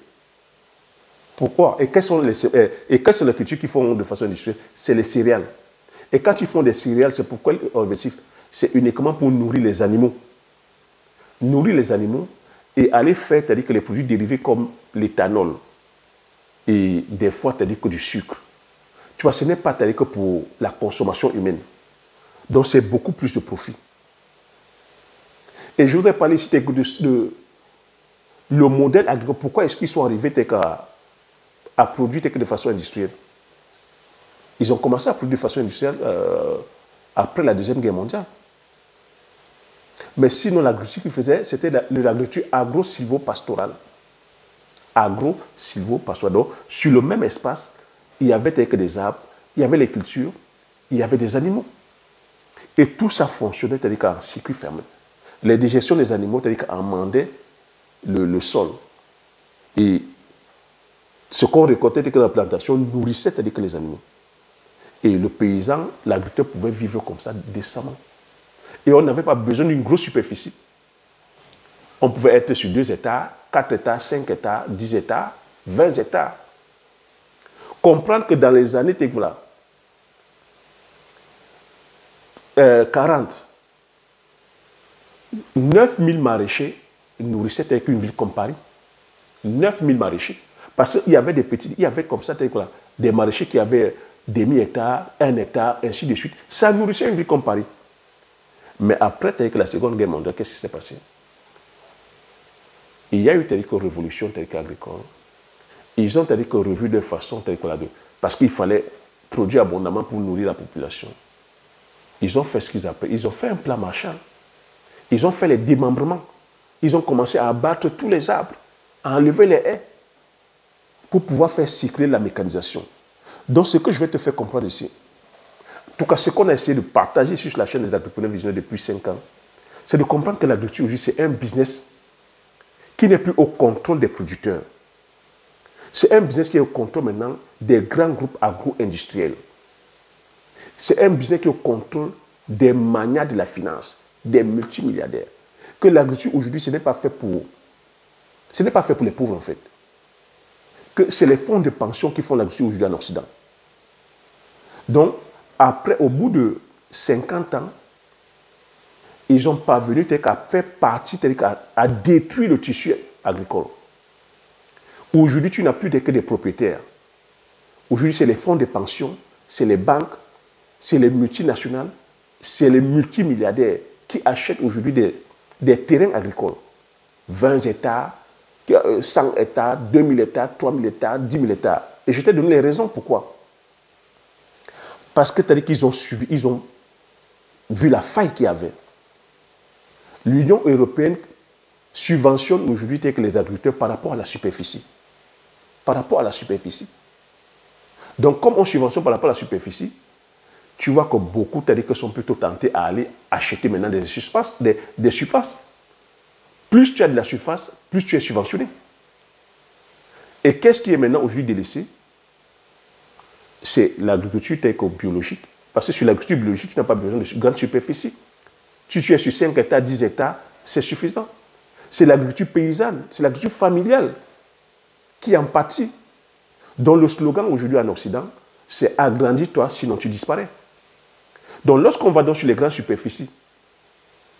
Pourquoi? Et quelles sont les cultures qu'ils font de façon industrielle? C'est les céréales. Et quand ils font des céréales, c'est pourquoi l'objectif? C'est uniquement pour nourrir les animaux. Nourrir les animaux et aller faire, c'est-à-dire que les produits dérivés comme l'éthanol et des fois, c'est-à-dire que du sucre. Tu vois, ce n'est pas, c'est-à-dire que pour la consommation humaine. Donc, c'est beaucoup plus de profit. Et je voudrais parler ici de le modèle agricole. Pourquoi est-ce qu'ils sont arrivés à produire de façon industrielle? Ils ont commencé à produire de façon industrielle après la Deuxième Guerre mondiale. Mais sinon, l'agriculture qu'ils faisaient, c'était l'agriculture agro-silvopastorale. Agro-silvopastorale. Donc, sur le même espace, il y avait des arbres, il y avait les cultures, il y avait des animaux. Et tout ça fonctionnait, c'est-à-dire qu'en circuit fermé. Les digestions des animaux, c'est-à-dire qu'on amendait le sol. Et ce qu'on récoltait, c'est-à-dire que la plantation nourrissait, c'est-à-dire que les animaux. Et le paysan, l'agriculteur pouvait vivre comme ça décemment. Et on n'avait pas besoin d'une grosse superficie. On pouvait être sur 2 hectares, 4 hectares, 5 hectares, 10 hectares, 20 hectares. Comprendre que dans les années, voilà, 40, 9000 maraîchers nourrissaient avec une ville comme Paris. 9000 maraîchers. Parce qu'il y avait des petits, il y avait comme ça, voilà, des maraîchers qui avaient demi-hectare, 1 hectare, ainsi de suite. Ça nourrissait une ville comme Paris. Mais après, avec la Seconde Guerre mondiale, qu'est-ce qui s'est passé? Il y a eu telle révolution agricole. Ils ont revu de façon parce qu'il fallait produire abondamment pour nourrir la population. Ils ont fait ce qu'ils appellent, ils ont fait un plan Marshall. Ils ont fait les démembrements. Ils ont commencé à abattre tous les arbres, à enlever les haies pour pouvoir faire cycler la mécanisation. Donc, ce que je vais te faire comprendre ici, en tout cas, ce qu'on a essayé de partager sur la chaîne des agriculteurs visionnaires depuis 5 ans, c'est de comprendre que l'agriculture aujourd'hui, c'est un business qui n'est plus au contrôle des producteurs. C'est un business qui est au contrôle maintenant des grands groupes agro-industriels. C'est un business qui est au contrôle des magnats de la finance, des multimilliardaires. Que l'agriculture aujourd'hui, ce n'est pas fait pour les pauvres en fait. Que c'est les fonds de pension qui font l'agriculture aujourd'hui en Occident. Donc, après, au bout de 50 ans, ils ont parvenu à faire partie, à détruire le tissu agricole. Aujourd'hui, tu n'as plus que des propriétaires. Aujourd'hui, c'est les fonds de pension, c'est les banques, c'est les multinationales, c'est les multimilliardaires qui achètent aujourd'hui des terrains agricoles. 20 hectares, 100 hectares, 2000 hectares, 3000 hectares, 10 000 hectares. Et je t'ai donné les raisons pourquoi. Parce que qu'ils ont suivi, ils ont vu la faille qu'il y avait. L'Union européenne subventionne aujourd'hui les agriculteurs par rapport à la superficie. Par rapport à la superficie. Donc, comme on subventionne par rapport à la superficie, tu vois que beaucoup sont plutôt tentés à aller acheter maintenant des surfaces. Plus tu as de la surface, plus tu es subventionné. Et qu'est-ce qui est maintenant aujourd'hui délaissé? C'est l'agriculture biologique. Parce que sur l'agriculture biologique, tu n'as pas besoin de grande superficie. Si tu es sur 5 hectares, 10 hectares, c'est suffisant. C'est l'agriculture paysanne, c'est l'agriculture familiale qui en pâtit. Dont le slogan aujourd'hui en Occident, c'est « agrandis-toi, sinon tu disparais ». Donc lorsqu'on va sur les grandes superficies,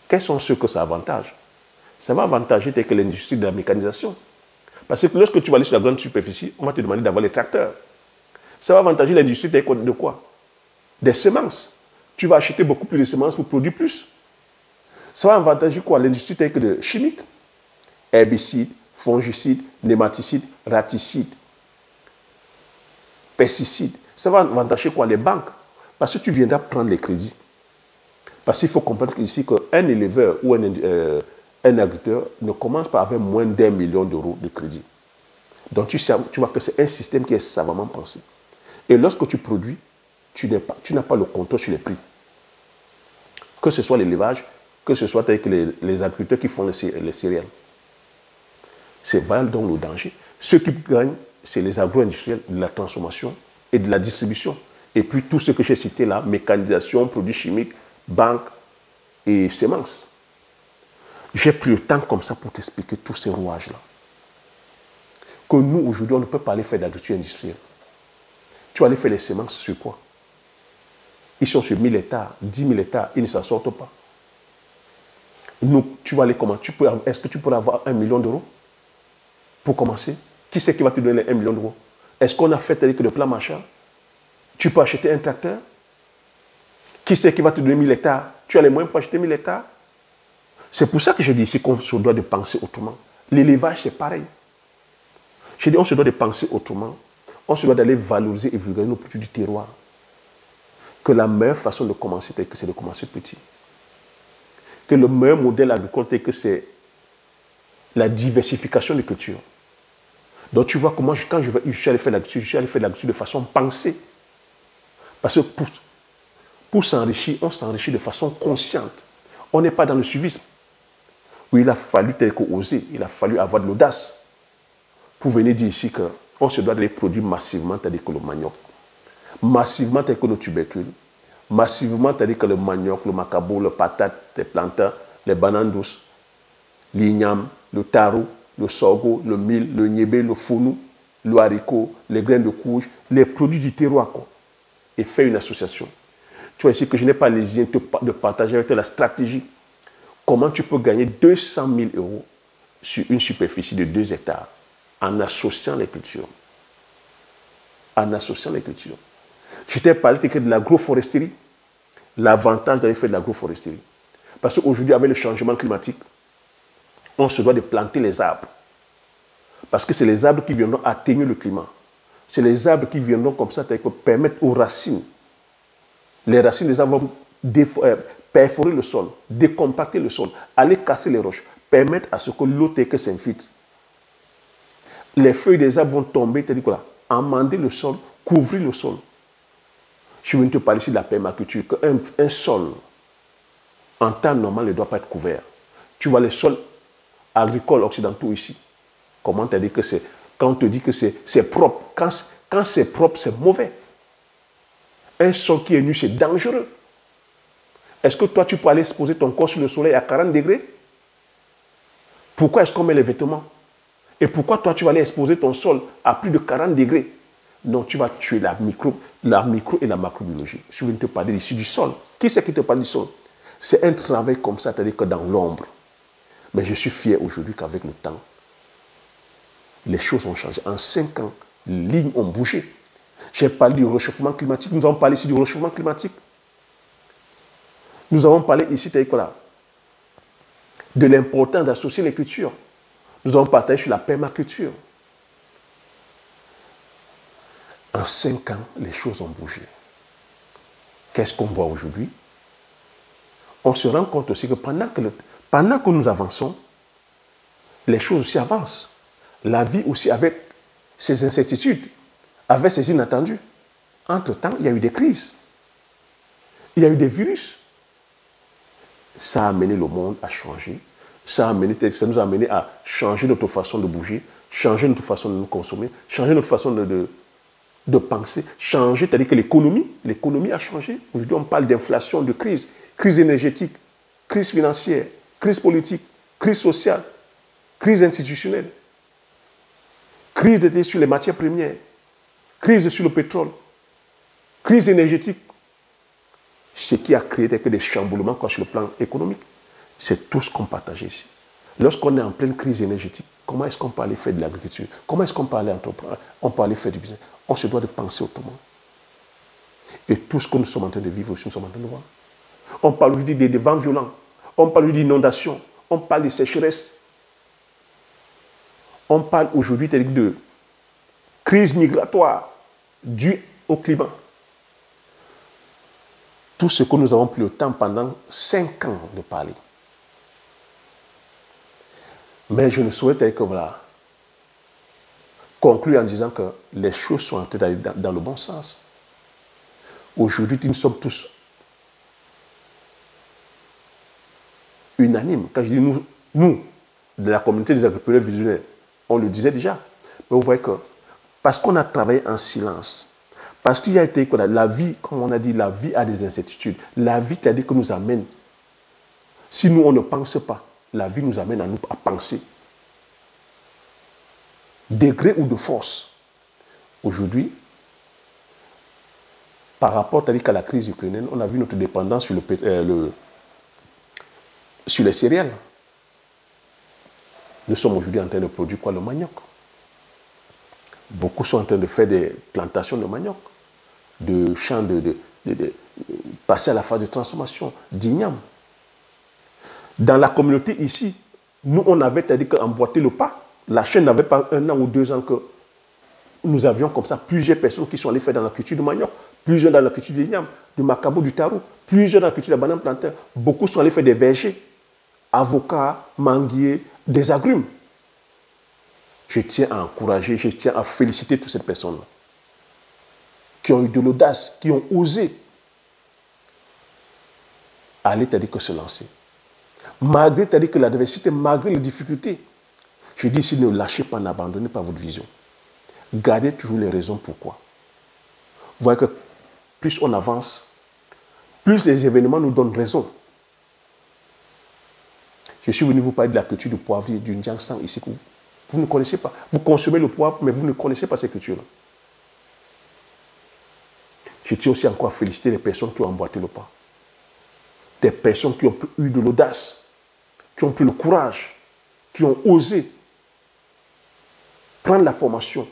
quels sont ceux que ça avantage? Ça va avantager que l'industrie de la mécanisation. Parce que lorsque tu vas aller sur la grande superficie, on va te demander d'avoir les tracteurs. Ça va avantager l'industrie de quoi? Des semences. Tu vas acheter beaucoup plus de semences pour produire plus. Ça va avantager quoi? L'industrie de chimique. Herbicides, fongicides, nématicides, raticides, pesticides. Ça va avantager quoi? Les banques. Parce que tu viendras prendre les crédits. Parce qu'il faut comprendre ici qu'un éleveur ou un agriculteur ne commence pas avec moins d'1 million d'euros de crédit. Donc tu vois que c'est un système qui est savamment pensé. Et lorsque tu produis, tu n'as pas le contrôle sur les prix. Que ce soit l'élevage, que ce soit avec les agriculteurs qui font les céréales. C'est voilà donc le danger. Ceux qui gagnent, c'est les agro-industriels de la transformation et de la distribution. Et puis tout ce que j'ai cité là, mécanisation, produits chimiques, banques et semences. J'ai pris le temps comme ça pour t'expliquer tous ces rouages-là. Que nous, aujourd'hui, on ne peut pas aller faire d'agriculture industrielle. Tu vas aller faire les semences sur quoi? Ils sont sur 1000 hectares, 10 000 hectares, ils ne s'en sortent pas. Nous, tu vas aller comment? Est-ce que tu pourras avoir 1 million d'euros pour commencer? Qui c'est qui va te donner les 1 million d'euros? Est-ce qu'on a fait le plan Marshall? Tu peux acheter un tracteur? Qui c'est qui va te donner 1000 hectares? Tu as les moyens pour acheter 1000 hectares? C'est pour ça que je dis ici qu'on se doit de penser autrement. L'élevage, c'est pareil. Je dis on se doit de penser autrement. On se doit d'aller valoriser et vulgariser nos produits du terroir. Que la meilleure façon de commencer, c'est de commencer petit. Que le meilleur modèle agricole, c'est la diversification des cultures. Donc tu vois comment quand je suis allé faire l'agriculture, je suis allé faire l'agriculture de façon pensée. Parce que Pour s'enrichir, on s'enrichit de façon consciente. On n'est pas dans le suivisme. Où il a fallu tel qu'oser, il a fallu avoir de l'audace pour venir dire ici qu'on se doit de les produire massivement, c'est-à-dire que le manioc, massivement, c'est-à-dire que le tubercule, massivement, c'est-à-dire que le manioc, le macabo, le patate, les plantains, les bananes douces, l'igname, le taro, le sorgho, le mil, le niébé, le founou, le haricot, les graines de courge, les produits du terroir, quoi. Et faire une association. Tu vois ici que je n'ai pas les liens de partager avec toi la stratégie. Comment tu peux gagner 200 000 euros sur une superficie de 2 hectares en associant les cultures. En associant les cultures. Je t'ai parlé de l'agroforesterie. L'avantage d'aller faire de l'agroforesterie. Parce qu'aujourd'hui, avec le changement climatique, on se doit de planter les arbres. Parce que c'est les arbres qui viendront atténuer le climat. C'est les arbres qui viendront comme ça permettre aux racines. Les racines des arbres vont perforer le sol, décompacter le sol, aller casser les roches, permettre à ce que l'eau s'infiltre. Les feuilles des arbres vont tomber, c'est-à-dire quoi, amender le sol, couvrir le sol. Je suis venu te parler ici de la permaculture, qu'un sol, en temps normal, ne doit pas être couvert. Tu vois les sols agricoles occidentaux ici. Comment tu as dit que c'est, quand on te dit que c'est propre, quand c'est propre, c'est mauvais. Un sol qui est nu, c'est dangereux. Est-ce que toi, tu peux aller exposer ton corps sur le soleil à 40 degrés? Pourquoi est-ce qu'on met les vêtements? Et pourquoi toi, tu vas aller exposer ton sol à plus de 40 degrés? Non, tu vas tuer la micro et la macrobiologie. Je viens de te parler ici du sol. Qui c'est qui te parle du sol? C'est un travail comme ça, c'est-à-dire que dans l'ombre. Mais je suis fier aujourd'hui qu'avec le temps, les choses ont changé. En 5 ans, les lignes ont bougé. J'ai parlé du réchauffement climatique. Nous avons parlé ici du réchauffement climatique. Nous avons parlé ici, de l'importance d'associer les cultures. Nous avons partagé sur la permaculture. En 5 ans, les choses ont bougé. Qu'est-ce qu'on voit aujourd'hui? On se rend compte aussi que pendant que nous avançons, les choses aussi avancent. La vie aussi avec ses incertitudes, avec ses inattendus. Entre-temps, il y a eu des crises. Il y a eu des virus. Ça a amené le monde à changer. Ça nous a amené à changer notre façon de bouger, changer notre façon de nous consommer, changer notre façon de penser, changer, c'est-à-dire que l'économie a changé. Aujourd'hui, on parle d'inflation, de crise, crise énergétique, crise financière, crise politique, crise sociale, crise institutionnelle, crise sur les matières premières, crise sur le pétrole, crise énergétique. Ce qui a créé des chamboulements sur le plan économique. C'est tout ce qu'on partage ici. Lorsqu'on est en pleine crise énergétique, comment est-ce qu'on peut aller faire de l'agriculture? Comment est-ce qu'on peut aller entreprendre? On peut aller faire du business. On se doit de penser autrement. Et tout ce que nous sommes en train de vivre aussi, nous sommes en train de voir. On parle aujourd'hui des vents violents. On parle aujourd'hui d'inondations. On parle de sécheresse. On parle aujourd'hui de crise migratoire due au climat. Tout ce que nous avons pris le temps pendant 5 ans de parler. Mais je ne souhaite que conclure en disant que les choses sont en train d'aller dans le bon sens. Aujourd'hui, nous sommes tous unanimes. Quand je dis nous, de la communauté des agriculteurs visionnaires, on le disait déjà. Mais vous voyez que, parce qu'on a travaillé en silence, parce qu'il y a été la vie, comme on a dit, la vie a des incertitudes. La vie, c'est-à-dire que nous amène. Si nous, on ne pense pas, la vie nous amène à penser. Degré ou de force. Aujourd'hui, par rapport à la crise ukrainienne, on a vu notre dépendance sur les céréales. Nous sommes aujourd'hui en train de produire quoi? Le manioc. Beaucoup sont en train de faire des plantations de manioc, de champs de passer à la phase de transformation, d'igname. Dans la communauté ici, nous, on avait, c'est-à-dire qu'emboîter le pas. La chaîne n'avait pas 1 an ou 2 ans que nous avions comme ça plusieurs personnes qui sont allées faire dans la culture du manioc, plusieurs dans la culture de l'igname, du macabo, du taro, plusieurs dans la culture de la banane plantain. Beaucoup sont allés faire des vergers, avocats, manguiers, des agrumes. Je tiens à encourager, je tiens à féliciter toutes ces personnes-là qui ont eu de l'audace, qui ont osé allez, t'as dit que se lancer. Malgré, t'as dit que l'adversité, malgré les difficultés. Je dis ici, ne lâchez pas, n'abandonnez pas votre vision. Gardez toujours les raisons pourquoi. Vous voyez que plus on avance, plus les événements nous donnent raison. Je suis venu vous parler de la culture du poivrier, du Njianshan ici. Vous ne connaissez pas. Vous consommez le poivre, mais vous ne connaissez pas ces cultures-là. Je tiens aussi encore à féliciter les personnes qui ont emboîté le pas. Des personnes qui ont eu de l'audace, qui ont pris le courage, qui ont osé prendre la formation,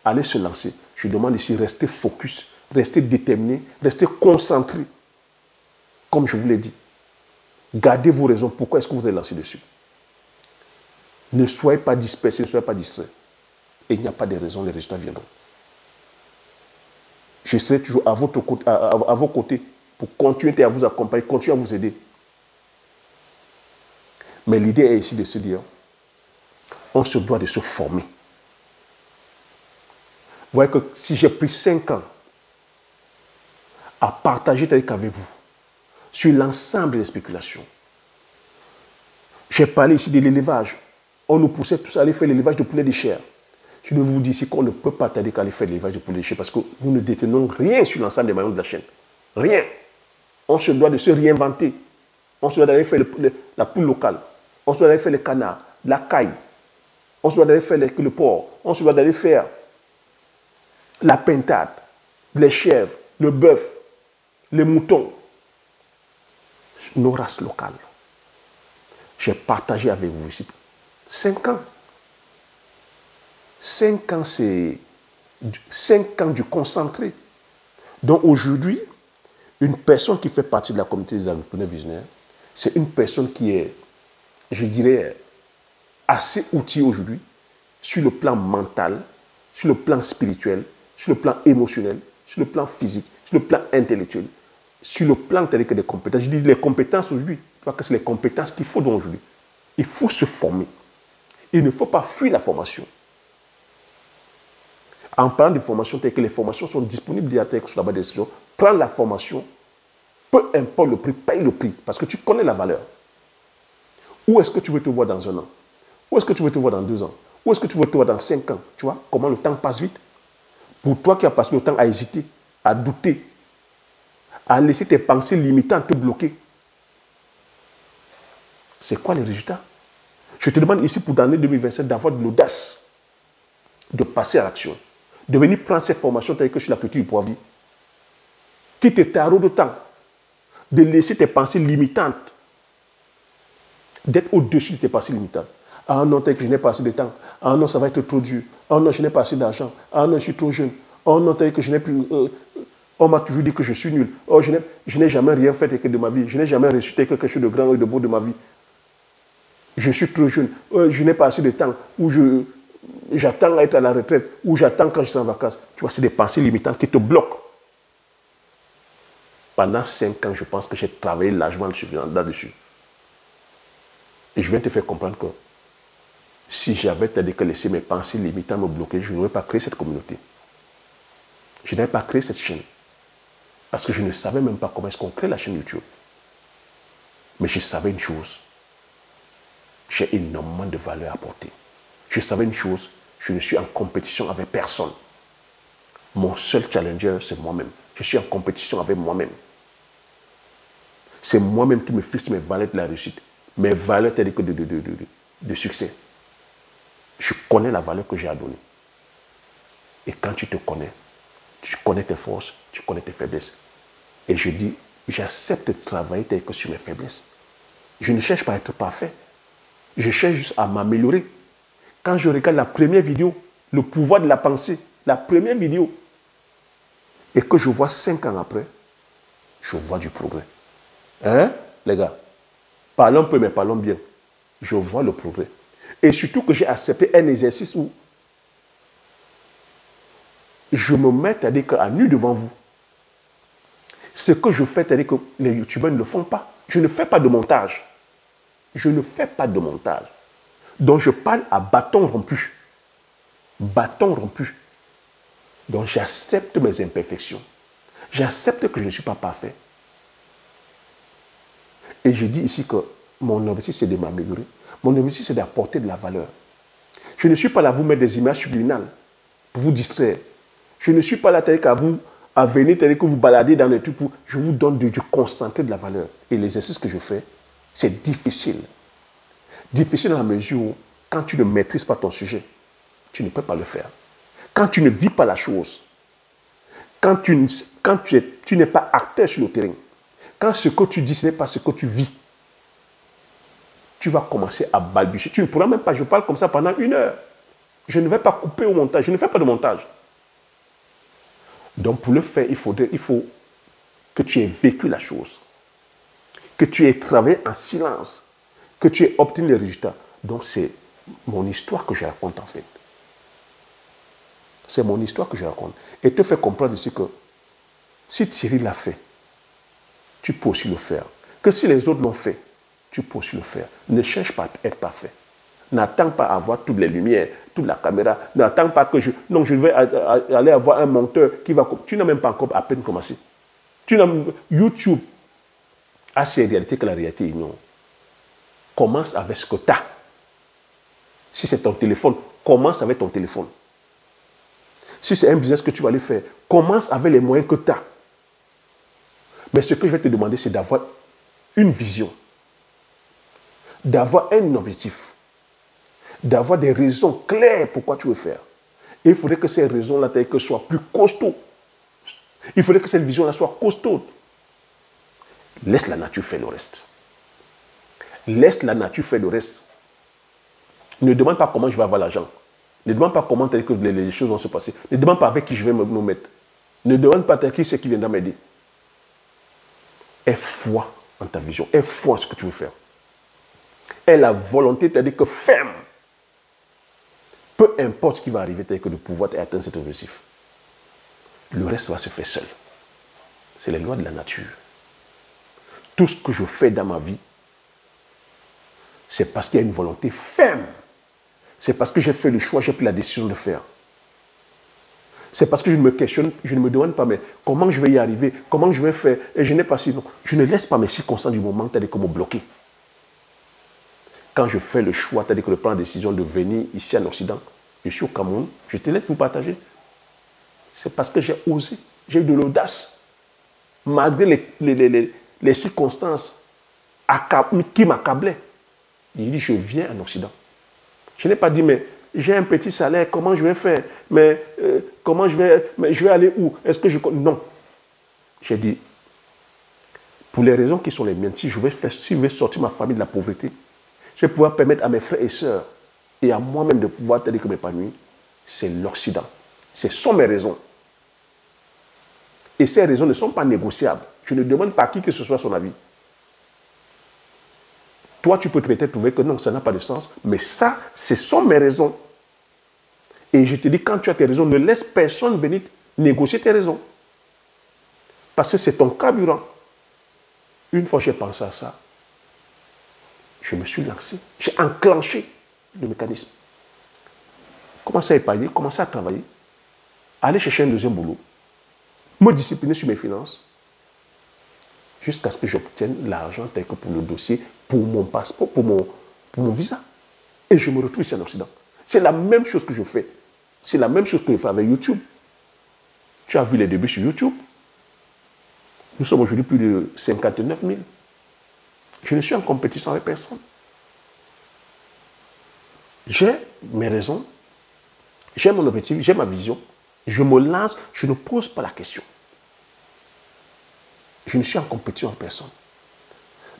aller se lancer. Je demande ici, restez focus, restez déterminé, restez concentré. Comme je vous l'ai dit, gardez vos raisons. Pourquoi est-ce que vous êtes lancé dessus? Ne soyez pas dispersés, ne soyez pas distraits. Et il n'y a pas de raison, les résultats viendront. Je serai toujours à vos côtés pour continuer à vous accompagner, continuer à vous aider. Mais l'idée est ici de se dire, on se doit de se former. Vous voyez que si j'ai pris 5 ans à partager avec vous sur l'ensemble des spéculations, j'ai parlé ici de l'élevage. On nous poussait tous à aller faire l'élevage de poulet de chair. Je vous dis ici qu'on ne peut pas tarder qu'à aller faire l'élevage de poulet de chair parce que nous ne détenons rien sur l'ensemble des maillons de la chaîne. Rien. On se doit de se réinventer. On se doit d'aller faire la poule locale. On se doit d'aller faire les canards, la caille. On se doit d'aller faire le porc. On se doit d'aller faire la pintade, les chèvres, le bœuf, les moutons. Nos races locales. J'ai partagé avec vous ici 5 ans. 5 ans, c'est 5 ans du concentré. Donc aujourd'hui, une personne qui fait partie de la communauté des entrepreneurs visionnaires, c'est une personne qui est, je dirais, assez outillée aujourd'hui sur le plan mental, sur le plan spirituel, sur le plan émotionnel, sur le plan physique, sur le plan intellectuel, sur le plan tel que des compétences. Je dis les compétences aujourd'hui, tu vois que c'est les compétences qu'il faut aujourd'hui. Il faut se former. Il ne faut pas fuir la formation. En parlant de formation, telles que les formations sont disponibles sur la base de description, prends la formation, peu importe le prix, paye le prix, parce que tu connais la valeur. Où est-ce que tu veux te voir dans 1 an? Où est-ce que tu veux te voir dans 2 ans? Où est-ce que tu veux te voir dans 5 ans? Tu vois comment le temps passe vite? Pour toi qui as passé le temps à hésiter, à douter, à laisser tes pensées limitantes te bloquer, c'est quoi les résultats? Je te demande ici pour l'année 2027 d'avoir de l'audace, de passer à l'action, de venir prendre cette formation telle que sur la culture du poivrier, qui te taraude de temps, de laisser tes pensées limitantes, d'être au-dessus de tes pensées limitantes. Ah non, tel que je n'ai pas assez de temps. Ah non, ça va être trop dur. Ah non, je n'ai pas assez d'argent. Ah non, je suis trop jeune. Oh non, tel que je n'ai plus... on m'a toujours dit que je suis nul. Oh, je n'ai jamais rien fait de ma vie. Je n'ai jamais reçu quelque chose de grand et de beau de ma vie. Je suis trop jeune. Je n'ai pas assez de temps. Ou j'attends à être à la retraite. Ou j'attends quand je suis en vacances. Tu vois, c'est des pensées limitantes qui te bloquent. Pendant 5 ans, je pense que j'ai travaillé largement là-dessus. Et je viens te faire comprendre que si j'avais laissé mes pensées limitantes me bloquer, je n'aurais pas créé cette communauté. Je n'aurais pas créé cette chaîne. Parce que je ne savais même pas comment est-ce qu'on crée la chaîne YouTube. Mais je savais une chose. J'ai énormément de valeur à apporter. Je savais une chose. Je ne suis en compétition avec personne. Mon seul challenger, c'est moi-même. Je suis en compétition avec moi-même. C'est moi-même qui me fixe mes valeurs de la réussite. Mes valeurs telles que de succès. Je connais la valeur que j'ai à donner. Et quand tu te connais, tu connais tes forces, tu connais tes faiblesses. Et je dis, j'accepte de travailler tel que sur mes faiblesses. Je ne cherche pas à être parfait. Je cherche juste à m'améliorer. Quand je regarde la première vidéo, le pouvoir de la pensée, la première vidéo, et que je vois 5 ans après, je vois du progrès. Hein, les gars? Parlons peu, mais parlons bien. Je vois le progrès. Et surtout que j'ai accepté un exercice où je me mets à nu devant vous. Ce que je fais, c'est-à-dire que les youtubeurs ne le font pas. Je ne fais pas de montage. Je ne fais pas de montage. Donc je parle à bâton rompu. Bâton rompu. Donc j'accepte mes imperfections. J'accepte que je ne suis pas parfait. Et je dis ici que mon objectif, c'est de m'améliorer. Mon objectif, c'est d'apporter de la valeur. Je ne suis pas là à vous mettre des images subliminales pour vous distraire. Je ne suis pas là à venir, que vous baladez dans les trucs. Je vous donne du concentré de la valeur. Et l'exercice que je fais, c'est difficile. Difficile dans la mesure où, quand tu ne maîtrises pas ton sujet, tu ne peux pas le faire. Quand tu ne vis pas la chose, quand tu n'es pas acteur sur le terrain, quand ce que tu dis, ce n'est pas ce que tu vis, tu vas commencer à balbutier. Tu ne pourras même pas, je parle comme ça pendant 1 heure. Je ne vais pas couper au montage, je ne fais pas de montage. Donc pour le faire, il faut que tu aies vécu la chose, que tu aies travaillé en silence, que tu aies obtenu les résultats. Donc c'est mon histoire que je raconte en fait. C'est mon histoire que je raconte. Et te faire comprendre ici que si Thierry l'a fait, tu peux aussi le faire. Que si les autres l'ont fait, tu peux aussi le faire. Ne cherche pas à être parfait. N'attends pas à avoir toutes les lumières, toute la caméra. N'attends pas que je vais aller avoir un monteur qui va... Tu n'as même pas encore à peine commencé. YouTube a ces réalités que la réalité ignore. Commence avec ce que tu as. Si c'est ton téléphone, commence avec ton téléphone. Si c'est un business que tu vas aller faire, commence avec les moyens que tu as. Mais ce que je vais te demander, c'est d'avoir une vision, d'avoir un objectif, d'avoir des raisons claires pourquoi tu veux faire. Et il faudrait que ces raisons-là soient plus costauds. Il faudrait que cette vision-là soit costaude. Laisse la nature faire le reste. Laisse la nature faire le reste. Ne demande pas comment je vais avoir l'argent. Ne demande pas comment les choses vont se passer. Ne demande pas avec qui je vais me mettre. Ne demande pas qui c'est qui viendra m'aider. Aie foi en ta vision. Aie foi en ce que tu veux faire. Aie la volonté, c'est-à-dire que ferme. Peu importe ce qui va arriver, c'est-à-dire que de pouvoir atteindre cet objectif. Le reste va se faire seul. C'est les lois de la nature. Tout ce que je fais dans ma vie, c'est parce qu'il y a une volonté ferme. C'est parce que j'ai fait le choix, j'ai pris la décision de le faire. C'est parce que je ne me questionne, je ne me demande pas, mais comment je vais y arriver, comment je vais faire, et je n'ai pas si non. Je ne laisse pas mes circonstances du moment, c'est-à-dire que me bloquer. Quand je fais le choix, c'est-à-dire que je prends la décision de venir ici en Occident, je suis au Cameroun, je te laisse vous partager. C'est parce que j'ai osé, j'ai eu de l'audace, malgré les circonstances qui m'accablaient. J'ai dit, je viens en Occident. Je n'ai pas dit, mais j'ai un petit salaire, comment je vais faire? Mais comment je vais aller où? Est-ce que je... Non. J'ai dit, pour les raisons qui sont les miennes, si je vais sortir ma famille de la pauvreté, je vais pouvoir permettre à mes frères et sœurs et à moi-même de pouvoir m'épanouir, c'est l'Occident. Ce sont mes raisons. Et ces raisons ne sont pas négociables. Je ne demande pas à qui que ce soit son avis. Toi, tu peux peut-être trouver que non, ça n'a pas de sens, mais ça, ce sont mes raisons. Et je te dis, quand tu as tes raisons, ne laisse personne venir négocier tes raisons. Parce que c'est ton carburant. Une fois que j'ai pensé à ça, je me suis lancé. J'ai enclenché le mécanisme. Commencer à épargner, commencer à travailler, aller chercher un deuxième boulot, me discipliner sur mes finances, jusqu'à ce que j'obtienne l'argent tel que pour le dossier, pour mon passeport, pour mon visa. Et je me retrouve ici en Occident. C'est la même chose que je fais. C'est la même chose que je fais avec YouTube. Tu as vu les débuts sur YouTube. Nous sommes aujourd'hui plus de 59 000. Je ne suis en compétition avec personne. J'ai mes raisons, j'ai mon objectif, j'ai ma vision. Je me lance, je ne pose pas la question. Je ne suis en compétition avec personne.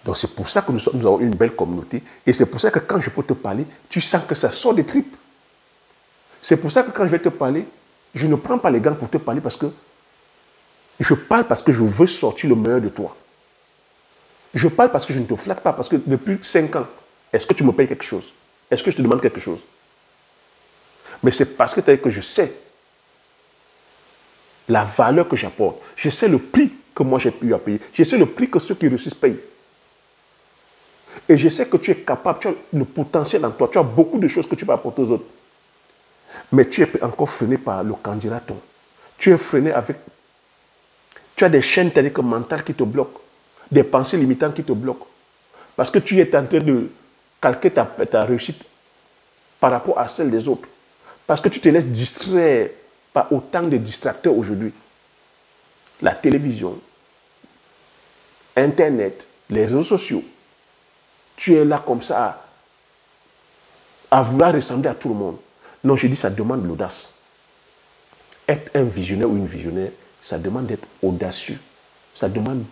Donc c'est pour ça que nous avons une belle communauté. Et c'est pour ça que quand je peux te parler, tu sens que ça sort des tripes. C'est pour ça que quand je vais te parler, je ne prends pas les gants pour te parler parce que je parle parce que je veux sortir le meilleur de toi. Je parle parce que je ne te flatte pas. Parce que depuis 5 ans, est-ce que tu me payes quelque chose? Est-ce que je te demande quelque chose? Mais c'est parce que je sais la valeur que j'apporte. Je sais le prix que moi j'ai eu à payer. Je sais le prix que ceux qui réussissent payent. Et je sais que tu es capable, tu as le potentiel en toi, tu as beaucoup de choses que tu peux apporter aux autres. Mais tu es encore freiné par le candidaton. Tu es freiné avec... Tu as des chaînes mentales qui te bloquent, des pensées limitantes qui te bloquent. Parce que tu es en train de calquer ta réussite par rapport à celle des autres. Parce que tu te laisses distraire par autant de distracteurs aujourd'hui. La télévision, Internet, les réseaux sociaux. Tu es là comme ça à vouloir ressembler à tout le monde. Non, je dis ça demande l'audace. Être un visionnaire ou une visionnaire, ça demande d'être audacieux. Ça demande